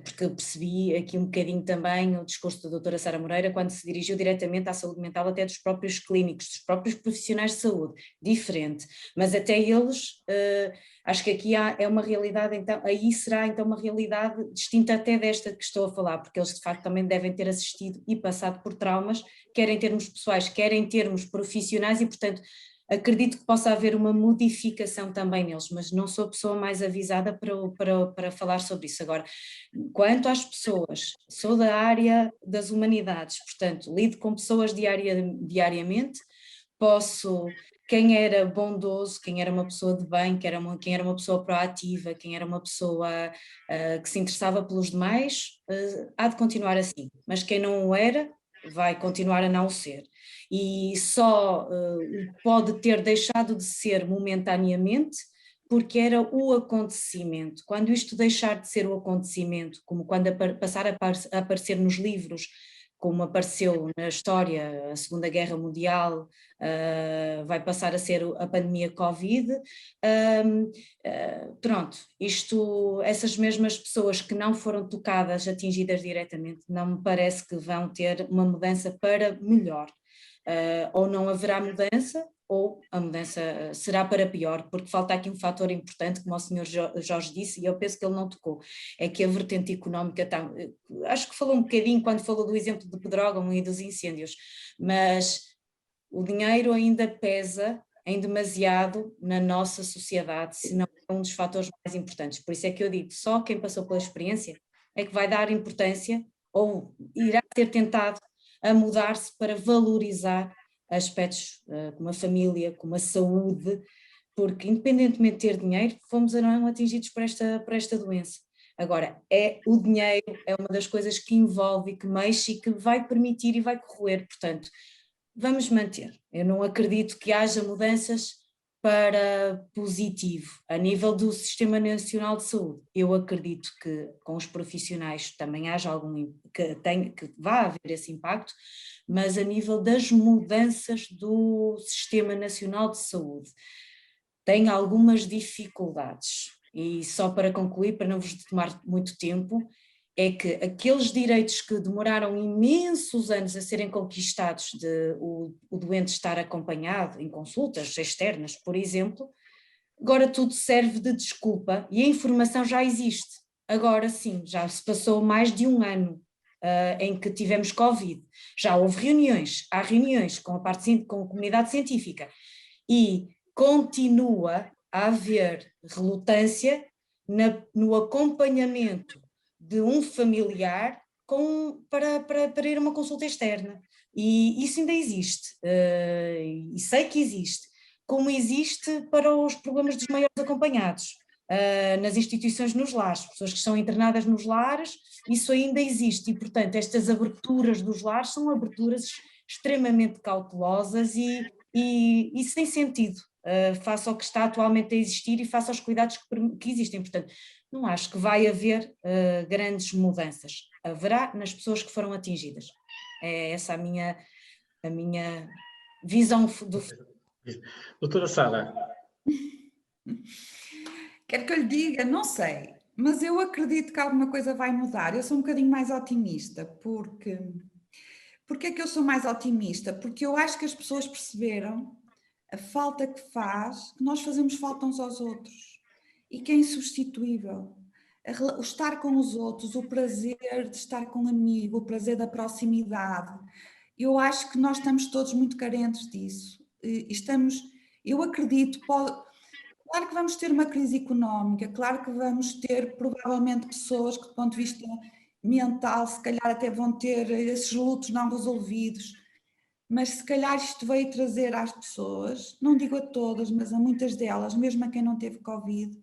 porque percebi aqui um bocadinho também o discurso da doutora Sara Moreira quando se dirigiu diretamente à saúde mental até dos próprios clínicos, dos próprios profissionais de saúde, diferente, mas até eles, acho que aqui é uma realidade, então, aí será então uma realidade distinta até desta que estou a falar, porque eles de facto também devem ter assistido e passado por traumas, quer em termos pessoais, quer em termos profissionais, e portanto acredito que possa haver uma modificação também neles, mas não sou a pessoa mais avisada para falar sobre isso. Agora, quanto às pessoas, sou da área das humanidades, portanto, lido com pessoas diariamente, quem era bondoso, quem era uma pessoa de bem, quem era uma pessoa proativa, quem era uma pessoa que se interessava pelos demais, há de continuar assim, mas quem não o era, vai continuar a não o ser. E só pode ter deixado de ser momentaneamente porque era o acontecimento. Quando isto deixar de ser o acontecimento, como quando passar a aparecer nos livros, como apareceu na história, a Segunda Guerra Mundial, vai passar a ser a pandemia Covid, pronto, essas mesmas pessoas que não foram tocadas, atingidas diretamente, não me parece que vão ter uma mudança para melhor. Ou não haverá mudança, ou a mudança será para pior, porque falta aqui um fator importante, como o Sr. Jorge disse, e eu penso que ele não tocou, é que a vertente económica está, acho que falou um bocadinho quando falou do exemplo de Pedrógão e dos incêndios, mas o dinheiro ainda pesa em demasiado na nossa sociedade, se não é um dos fatores mais importantes. Por isso é que eu digo, só quem passou pela experiência é que vai dar importância, ou irá ter tentado a mudar-se para valorizar aspectos como a família, como a saúde, porque independentemente de ter dinheiro, fomos ou não atingidos por esta doença. Agora, o dinheiro é uma das coisas que envolve e que mexe e que vai permitir e vai corroer, portanto, vamos manter. Eu não acredito que haja mudanças para positivo a nível do Sistema Nacional de Saúde. Eu acredito que com os profissionais também haja que vá haver esse impacto, mas a nível das mudanças do Sistema Nacional de Saúde tem algumas dificuldades. E só para concluir, para não vos tomar muito tempo, é que aqueles direitos que demoraram imensos anos a serem conquistados, de o doente estar acompanhado em consultas externas, por exemplo, agora tudo serve de desculpa e a informação já existe. Agora sim, já se passou mais de um ano em que tivemos Covid, já houve há reuniões com a comunidade científica e continua a haver relutância no acompanhamento de um familiar para ir a uma consulta externa. E isso ainda existe, e sei que existe, como existe para os problemas dos maiores acompanhados, nas instituições, nos lares, pessoas que estão internadas nos lares, isso ainda existe, e portanto estas aberturas dos lares são aberturas extremamente cautelosas e sem sentido, face ao que está atualmente a existir e face aos cuidados que existem. Portanto, não acho que vai haver grandes mudanças. Haverá nas pessoas que foram atingidas. É essa a minha visão do futuro. Doutora Sara. Quer que eu lhe diga? Não sei, mas eu acredito que alguma coisa vai mudar. Eu sou um bocadinho mais otimista, porque... Porquê é que eu sou mais otimista? Porque eu acho que as pessoas perceberam a falta que faz, que nós fazemos falta uns aos outros e que é insubstituível. O estar com os outros, o prazer de estar com um amigo, o prazer da proximidade. Eu acho que nós estamos todos muito carentes disso. Eu acredito, claro que vamos ter uma crise económica, claro que vamos ter provavelmente pessoas que do ponto de vista mental, se calhar até vão ter esses lutos não resolvidos, mas se calhar isto veio trazer às pessoas, não digo a todas, mas a muitas delas, mesmo a quem não teve Covid,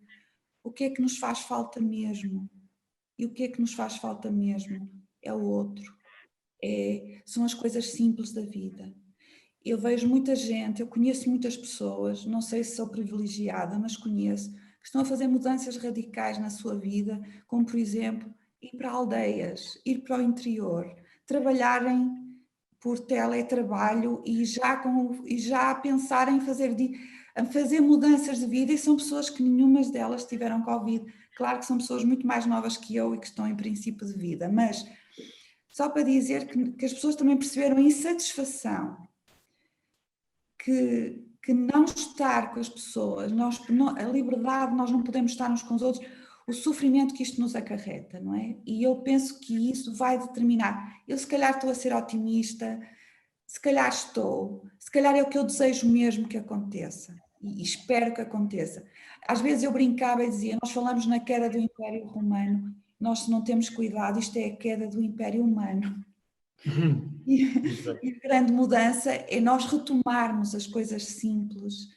o que é que nos faz falta mesmo? E o que é que nos faz falta mesmo? É o outro. São as coisas simples da vida. Eu vejo muita gente, eu conheço muitas pessoas, não sei se sou privilegiada, mas conheço, que estão a fazer mudanças radicais na sua vida, como por exemplo, ir para aldeias, ir para o interior, trabalharem por teletrabalho e já pensarem em fazer mudanças de vida, e são pessoas que nenhumas delas tiveram Covid. Claro que são pessoas muito mais novas que eu e que estão em princípio de vida, mas só para dizer que as pessoas também perceberam a insatisfação que não estar com as pessoas, a liberdade, nós não podemos estar uns com os outros, o sofrimento que isto nos acarreta, não é? E eu penso que isso vai determinar. Eu se calhar estou a ser otimista, se calhar é o que eu desejo mesmo que aconteça e espero que aconteça. Às vezes eu brincava e dizia, nós falamos na queda do Império Romano, nós se não temos cuidado, isto é a queda do Império Humano. E a grande mudança é nós retomarmos as coisas simples,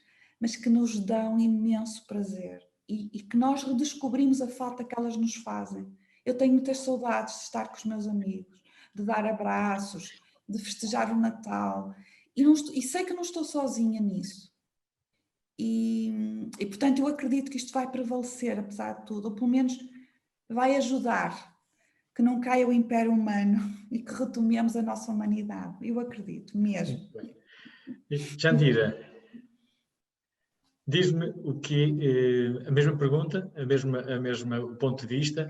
mas que nos dão imenso prazer e que nós redescobrimos a falta que elas nos fazem. Eu tenho muitas saudades de estar com os meus amigos, de dar abraços, de festejar o Natal e sei que não estou sozinha nisso. E portanto eu acredito que isto vai prevalecer apesar de tudo, ou pelo menos vai ajudar que não caia o Império Humano e que retomemos a nossa humanidade. Eu acredito mesmo. Jandira, diz-me o que, a mesma pergunta, a mesma ponto de vista,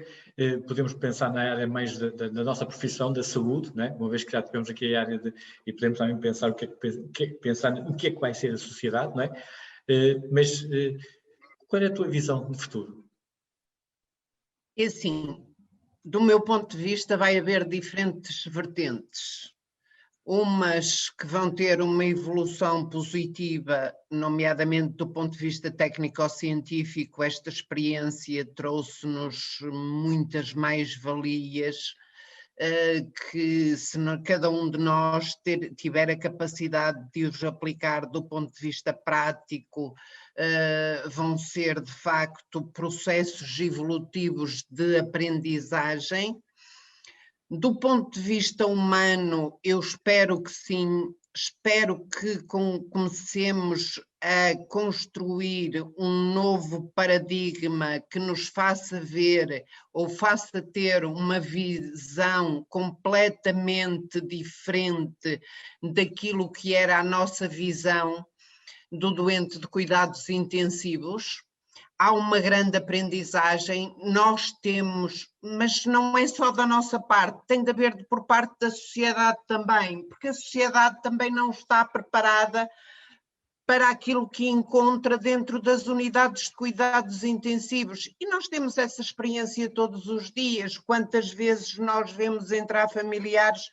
podemos pensar na área mais da nossa profissão, da saúde, não é? Uma vez que já tivemos aqui a área e podemos também pensar o que é que vai ser a sociedade, não é? Mas qual é a tua visão de futuro? É assim, do meu ponto de vista vai haver diferentes vertentes. Umas que vão ter uma evolução positiva, nomeadamente do ponto de vista técnico-científico, esta experiência trouxe-nos muitas mais-valias, que se cada um de nós tiver a capacidade de os aplicar do ponto de vista prático, vão ser de facto processos evolutivos de aprendizagem. Do ponto de vista humano, eu espero que sim, espero que comecemos a construir um novo paradigma que nos faça ver ou faça ter uma visão completamente diferente daquilo que era a nossa visão do doente de cuidados intensivos. Há uma grande aprendizagem, nós temos, mas não é só da nossa parte, tem de haver por parte da sociedade também, porque a sociedade também não está preparada para aquilo que encontra dentro das unidades de cuidados intensivos. E nós temos essa experiência todos os dias, quantas vezes nós vemos entrar familiares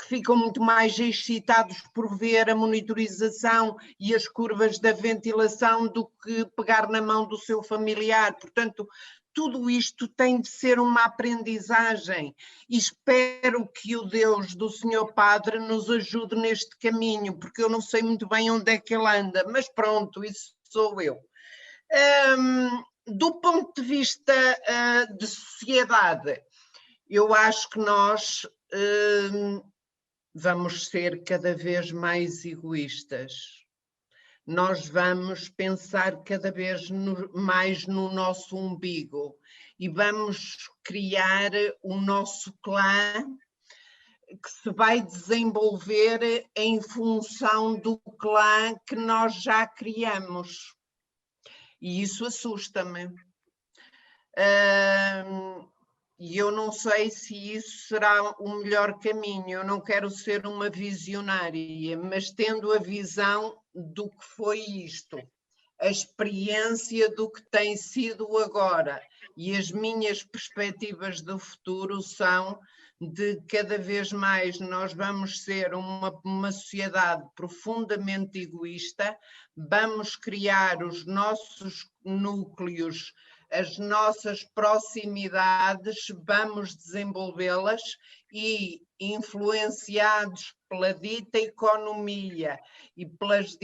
que ficam muito mais excitados por ver a monitorização e as curvas da ventilação do que pegar na mão do seu familiar. Portanto, tudo isto tem de ser uma aprendizagem e espero que o Deus do Senhor Padre nos ajude neste caminho, porque eu não sei muito bem onde é que ele anda, mas pronto, isso sou eu. Do ponto de vista de sociedade, eu acho que nós vamos ser cada vez mais egoístas. Nós vamos pensar cada vez mais no nosso umbigo e vamos criar o nosso clã que se vai desenvolver em função do clã que nós já criamos. E isso assusta-me. E eu não sei se isso será o melhor caminho. Eu não quero ser uma visionária, mas tendo a visão do que foi isto, a experiência do que tem sido agora e as minhas perspectivas do futuro são de cada vez mais nós vamos ser uma sociedade profundamente egoísta, vamos criar os nossos núcleos, as nossas proximidades, vamos desenvolvê-las e, influenciados pela dita economia e pelos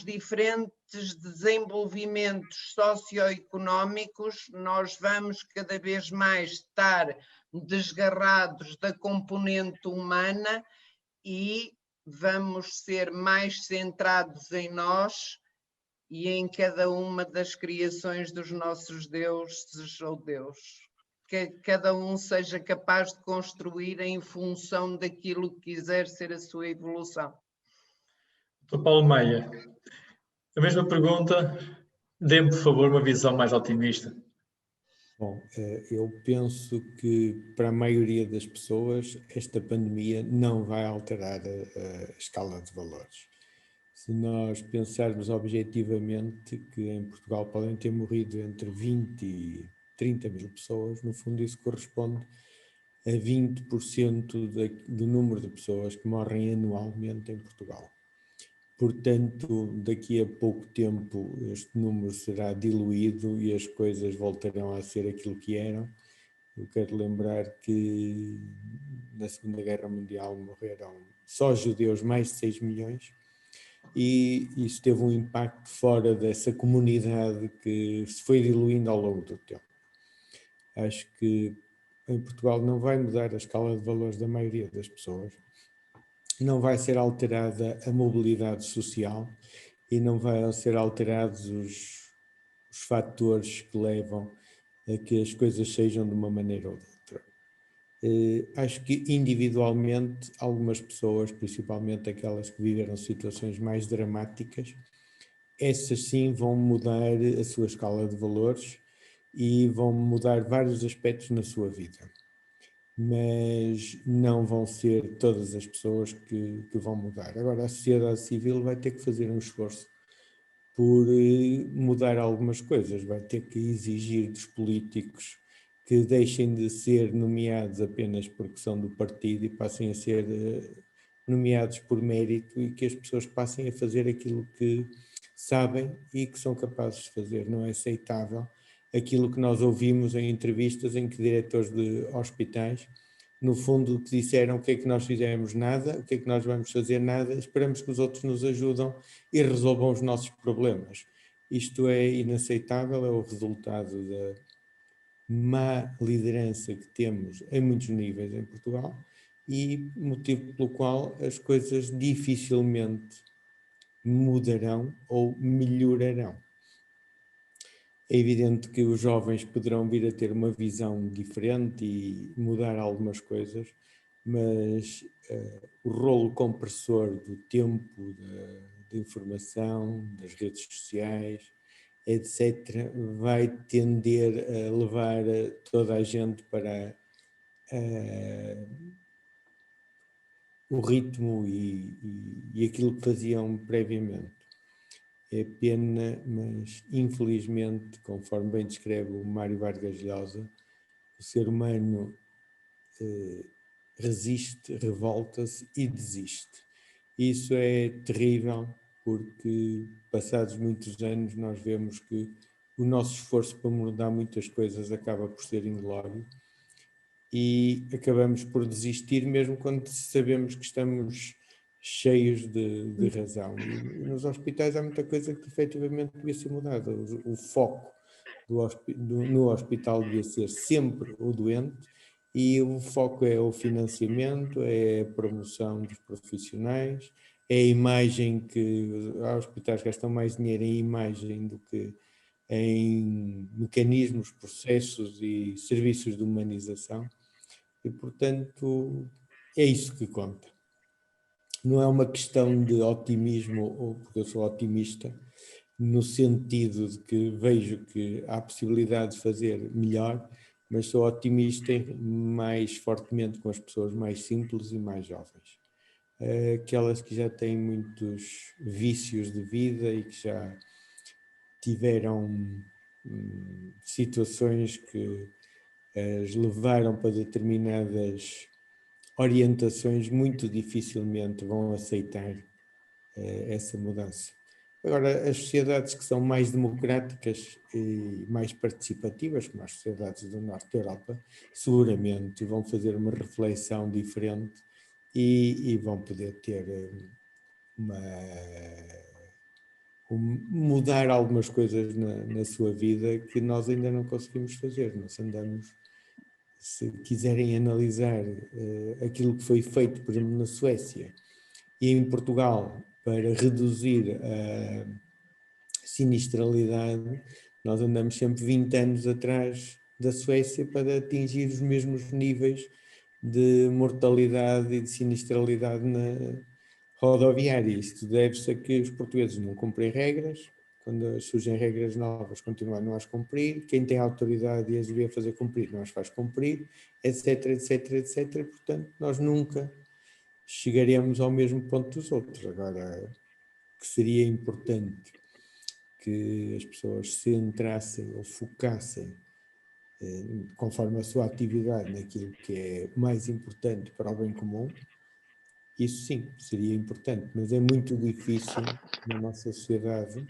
diferentes desenvolvimentos socioeconómicos, nós vamos cada vez mais estar desgarrados da componente humana e vamos ser mais centrados em nós e em cada uma das criações dos nossos deuses ou Deus. Que cada um seja capaz de construir em função daquilo que quiser ser a sua evolução. Dr. Paulo Maia, a mesma pergunta, dê-me, por favor, uma visão mais otimista. Bom, eu penso que para a maioria das pessoas esta pandemia não vai alterar a escala de valores. Se nós pensarmos objetivamente que em Portugal podem ter morrido entre 20 e 30 mil pessoas, no fundo isso corresponde a 20% do número de pessoas que morrem anualmente em Portugal. Portanto, daqui a pouco tempo este número será diluído e as coisas voltarão a ser aquilo que eram. Eu quero lembrar que na Segunda Guerra Mundial morreram só judeus mais de 6 milhões e isso teve um impacto fora dessa comunidade que se foi diluindo ao longo do tempo. Acho que em Portugal não vai mudar a escala de valores da maioria das pessoas, não vai ser alterada a mobilidade social e não vai ser alterados os fatores que levam a que as coisas sejam de uma maneira ou de outra. Acho que individualmente algumas pessoas, principalmente aquelas que viveram situações mais dramáticas, essas sim vão mudar a sua escala de valores e vão mudar vários aspectos na sua vida. Mas não vão ser todas as pessoas que vão mudar. Agora, a sociedade civil vai ter que fazer um esforço por mudar algumas coisas, vai ter que exigir dos políticos que deixem de ser nomeados apenas porque são do partido e passem a ser nomeados por mérito e que as pessoas passem a fazer aquilo que sabem e que são capazes de fazer. Não é aceitável aquilo que nós ouvimos em entrevistas em que diretores de hospitais, no fundo, que disseram: o que é que nós fizemos? Nada. O que é que nós vamos fazer? Nada. Esperamos que os outros nos ajudam e resolvam os nossos problemas. Isto é inaceitável, é o resultado da má liderança que temos em muitos níveis em Portugal e motivo pelo qual as coisas dificilmente mudarão ou melhorarão. É evidente que os jovens poderão vir a ter uma visão diferente e mudar algumas coisas, mas o rolo compressor do tempo, da informação, das redes sociais, etc., vai tender a levar toda a gente para o ritmo e aquilo que faziam previamente. É pena, mas infelizmente, conforme bem descreve o Mário Vargas Llosa, o ser humano resiste, revolta-se e desiste. Isso é terrível porque, passados muitos anos, nós vemos que o nosso esforço para mudar muitas coisas acaba por ser inglório e acabamos por desistir mesmo quando sabemos que estamos cheios de razão. E nos hospitais há muita coisa que efetivamente devia ser mudada. O foco no hospital devia ser sempre o doente e o foco é o financiamento, é a promoção dos profissionais, é a imagem, que os hospitais gastam mais dinheiro em imagem do que em mecanismos, processos e serviços de humanização, e portanto é isso que conta. Não é uma questão de otimismo, ou porque eu sou otimista, no sentido de que vejo que há possibilidade de fazer melhor, mas sou otimista mais fortemente com as pessoas mais simples e mais jovens. Aquelas que já têm muitos vícios de vida e que já tiveram situações que as levaram para determinadas orientações, muito dificilmente vão aceitar essa mudança. Agora, as sociedades que são mais democráticas e mais participativas, como as sociedades do Norte da Europa, seguramente vão fazer uma reflexão diferente e vão poder ter mudar algumas coisas na sua vida que nós ainda não conseguimos fazer. Nós andamos, se quiserem analisar aquilo que foi feito, por exemplo, na Suécia e em Portugal, para reduzir a sinistralidade, nós andamos sempre 20 anos atrás da Suécia para atingir os mesmos níveis de mortalidade e de sinistralidade na rodoviária. Isto deve-se a que os portugueses não cumprem regras, quando surgem regras novas continuam a as cumprir, quem tem autoridade e as devia fazer cumprir não as faz cumprir, etc, etc, etc. Portanto, nós nunca chegaremos ao mesmo ponto dos outros. Agora, que seria importante que as pessoas se centrassem ou focassem, conforme a sua atividade, naquilo que é mais importante para o bem comum, isso sim, seria importante, mas é muito difícil na nossa sociedade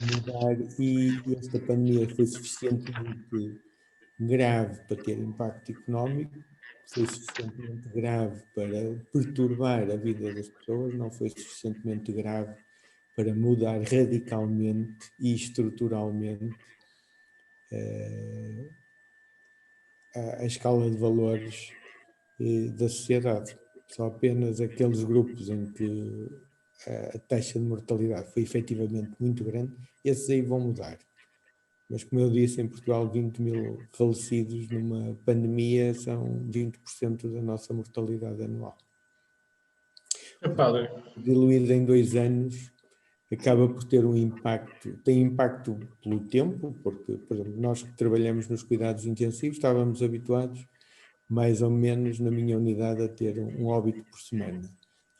mudar, e esta pandemia foi suficientemente grave para ter impacto económico, foi suficientemente grave para perturbar a vida das pessoas, não foi suficientemente grave para mudar radicalmente e estruturalmente a escala de valores da sociedade. Só apenas aqueles grupos em que a taxa de mortalidade foi efetivamente muito grande, esses aí vão mudar. Mas, como eu disse, em Portugal, 20 mil falecidos numa pandemia são 20% da nossa mortalidade anual. Padre. Diluído em 2 anos, acaba por ter um impacto, tem impacto pelo tempo, porque, por exemplo, nós que trabalhamos nos cuidados intensivos estávamos habituados, mais ou menos, na minha unidade, a ter um óbito por semana.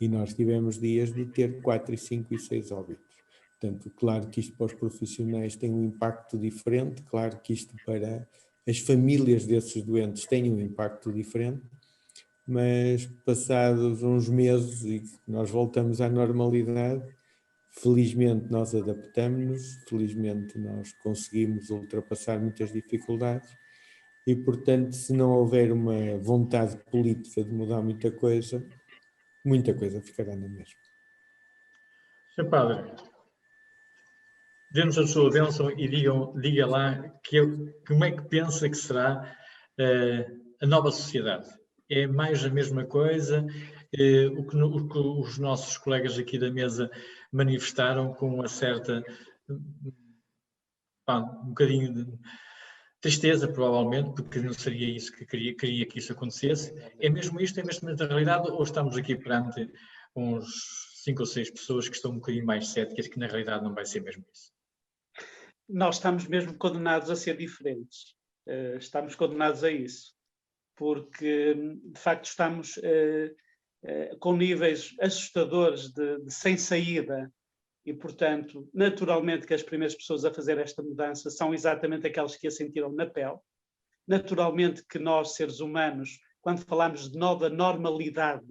E nós tivemos dias de ter 4, 5 e 6 óbitos. Portanto, claro que isto para os profissionais tem um impacto diferente, claro que isto para as famílias desses doentes tem um impacto diferente, mas passados uns meses e nós voltamos à normalidade, felizmente nós adaptamos-nos, felizmente nós conseguimos ultrapassar muitas dificuldades e, portanto, se não houver uma vontade política de mudar muita coisa ficará na mesma. Sr. Padre, dê-nos a sua bênção e diga lá como é que pensa que será a nova sociedade. É mais a mesma coisa? O que os nossos colegas aqui da mesa manifestaram com uma certa, um bocadinho de tristeza, provavelmente, porque não seria isso que queria que isso acontecesse. É mesmo isto? É mesmo a realidade? Ou estamos aqui perante uns 5 ou 6 pessoas que estão um bocadinho mais céticas, que na realidade não vai ser mesmo isso? Nós estamos mesmo condenados a ser diferentes. Estamos condenados a isso. Porque, de facto, estamos com níveis assustadores de sem saída e, portanto, naturalmente que as primeiras pessoas a fazer esta mudança são exatamente aquelas que a sentiram na pele. Naturalmente que nós, seres humanos, quando falamos de nova normalidade,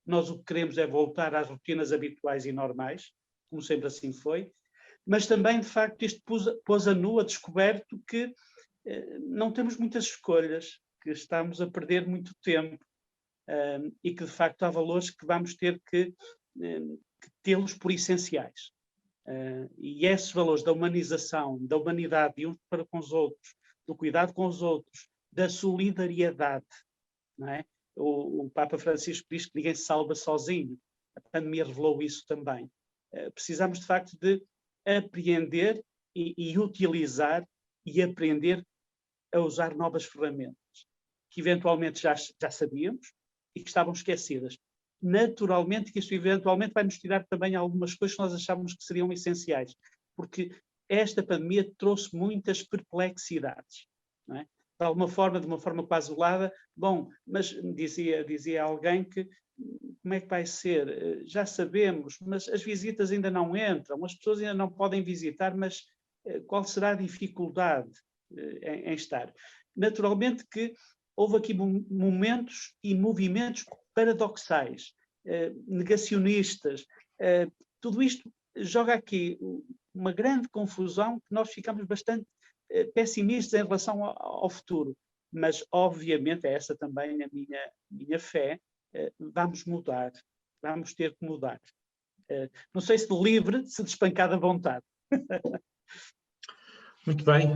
nós o que queremos é voltar às rotinas habituais e normais, como sempre assim foi, mas também, de facto, isto pôs a nu a descoberto que não temos muitas escolhas, que estamos a perder muito tempo e que, de facto, há valores que vamos ter que tê-los por essenciais. E esses valores da humanização, da humanidade de uns para com os outros, do cuidado com os outros, da solidariedade, não é? O Papa Francisco diz que ninguém se salva sozinho. A pandemia revelou isso também. Precisamos, de facto, de apreender e utilizar e aprender a usar novas ferramentas, que eventualmente já sabíamos e que estavam esquecidas. Naturalmente que isso eventualmente vai nos tirar também algumas coisas que nós achávamos que seriam essenciais, porque esta pandemia trouxe muitas perplexidades, não é? De alguma forma, de uma forma quase isolada, bom, mas dizia alguém que como é que vai ser? Já sabemos, mas as visitas ainda não entram, as pessoas ainda não podem visitar, mas qual será a dificuldade em estar? Naturalmente que houve aqui momentos e movimentos paradoxais, negacionistas. Tudo isto joga aqui uma grande confusão que nós ficamos bastante pessimistas em relação ao futuro. Mas, obviamente, é essa também a minha fé. Vamos mudar, vamos ter que mudar. Não sei se livre, se despancado à vontade. Muito bem.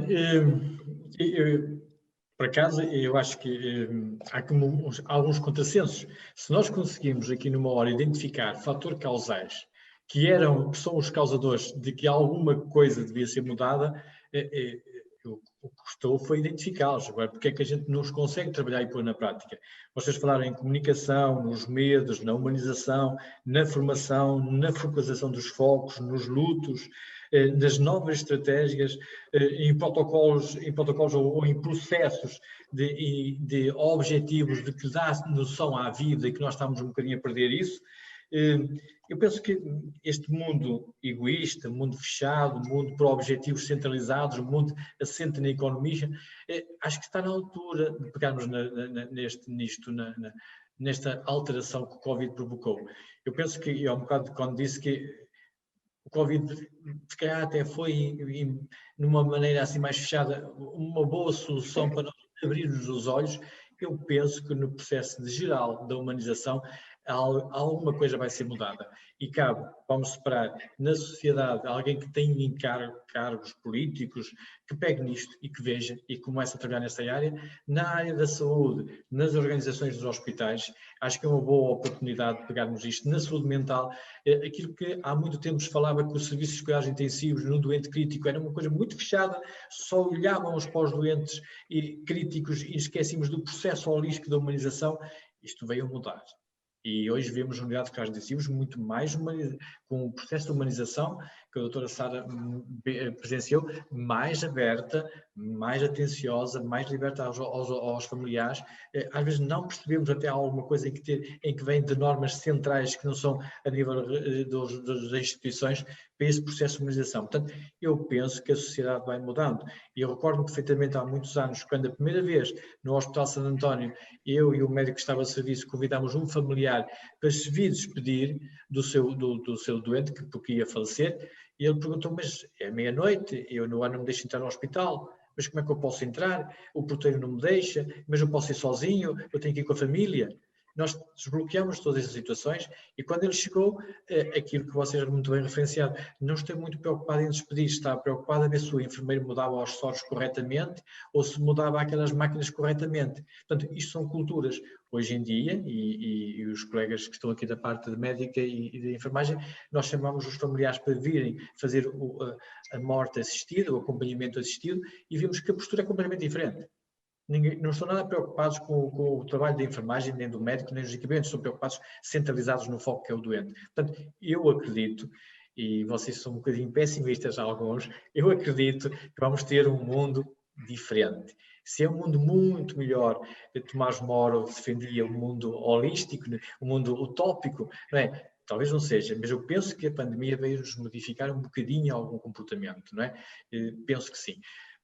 Por acaso, eu acho que há alguns contrassensos. Se nós conseguimos aqui numa hora identificar fatores causais que são os causadores de que alguma coisa devia ser mudada, o que custou foi identificá-los. Agora, porque é que a gente não os consegue trabalhar e pôr na prática? Vocês falaram em comunicação, nos medos, na humanização, na formação, na focalização dos focos, nos lutos, nas novas estratégias, em protocolos ou em processos de objetivos de que dá noção à vida e que nós estamos um bocadinho a perder isso. Eu penso que este mundo egoísta, mundo fechado, mundo para objetivos centralizados, mundo assente na economia, acho que está na altura de pegarmos nesta alteração que o Covid provocou. Eu penso que, há um bocado quando disse que o Covid, se calhar até foi, numa maneira assim mais fechada, uma boa solução para abrir-nos os olhos. Eu penso que no processo geral da humanização alguma coisa vai ser mudada e cabe, vamos separar, na sociedade alguém que tem cargos políticos, que pegue nisto e que veja e comece a trabalhar nesta área. Na área da saúde, nas organizações dos hospitais, acho que é uma boa oportunidade de pegarmos isto. Na saúde mental, aquilo que há muito tempo se falava que os serviços de cuidados intensivos num doente crítico era uma coisa muito fechada, só olhávamos para os doentes críticos e esquecíamos do processo holístico da humanização. Isto veio a mudar. E hoje vemos unidades de cuidados intensivos muito mais com o processo de humanização que a doutora Sara presenciou, mais aberta, mais atenciosa, mais liberta aos familiares. Às vezes não percebemos até alguma coisa em que vem de normas centrais que não são a nível das instituições para esse processo de humanização. Portanto, eu penso que a sociedade vai mudando. E eu recordo perfeitamente há muitos anos, quando a primeira vez no Hospital Santo António, eu e o médico que estava a serviço convidámos um familiar para se vir despedir do seu doente, porque ia falecer, e ele perguntou, mas é meia-noite, eu não me deixo entrar no hospital, mas como é que eu posso entrar? O porteiro não me deixa, mas eu posso ir sozinho, eu tenho que ir com a família. Nós desbloqueamos todas essas situações e quando ele chegou, aquilo que vocês muito bem referenciado, não estou muito preocupado em despedir, estava preocupado a ver se o enfermeiro mudava os sócios corretamente ou se mudava aquelas máquinas corretamente. Portanto, isto são culturas. Hoje em dia, e os colegas que estão aqui da parte de médica e de enfermagem, nós chamamos os familiares para virem fazer a morte assistida, o acompanhamento assistido, e vimos que a postura é completamente diferente. Não estão nada preocupados com o trabalho da enfermagem, nem do médico, nem dos equipamentos, estão preocupados, centralizados no foco que é o doente. Portanto, eu acredito, e vocês são um bocadinho pessimistas alguns, eu acredito que vamos ter um mundo diferente. Se é um mundo muito melhor, Tomás Moro defendia o mundo holístico, o mundo utópico, não é? Talvez não seja, mas eu penso que a pandemia veio-nos modificar um bocadinho algum comportamento, não é? Penso que sim.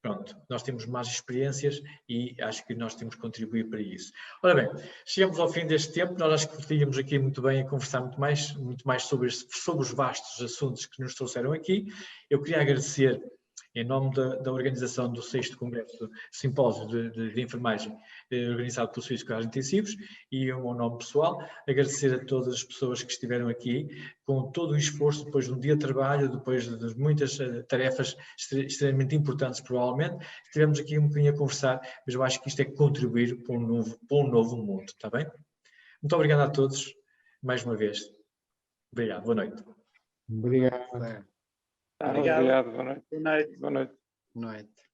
Pronto, nós temos mais experiências e acho que nós temos que contribuir para isso. Ora bem, chegamos ao fim deste tempo, nós acho que podíamos aqui muito bem a conversar muito mais sobre os vastos assuntos que nos trouxeram aqui. Eu queria agradecer Em nome da organização do 6º Congresso Simpósio de Enfermagem, organizado pelo Serviço de Cuidados Intensivos, e o meu nome pessoal, agradecer a todas as pessoas que estiveram aqui, com todo o esforço, depois de um dia de trabalho, depois de muitas tarefas extremamente importantes, provavelmente, estivemos aqui um bocadinho a conversar, mas eu acho que isto é contribuir para um novo mundo, está bem? Muito obrigado a todos, mais uma vez. Obrigado, boa noite. Obrigado. Obrigado, boa noite. Boa noite. Boa noite. Boa noite.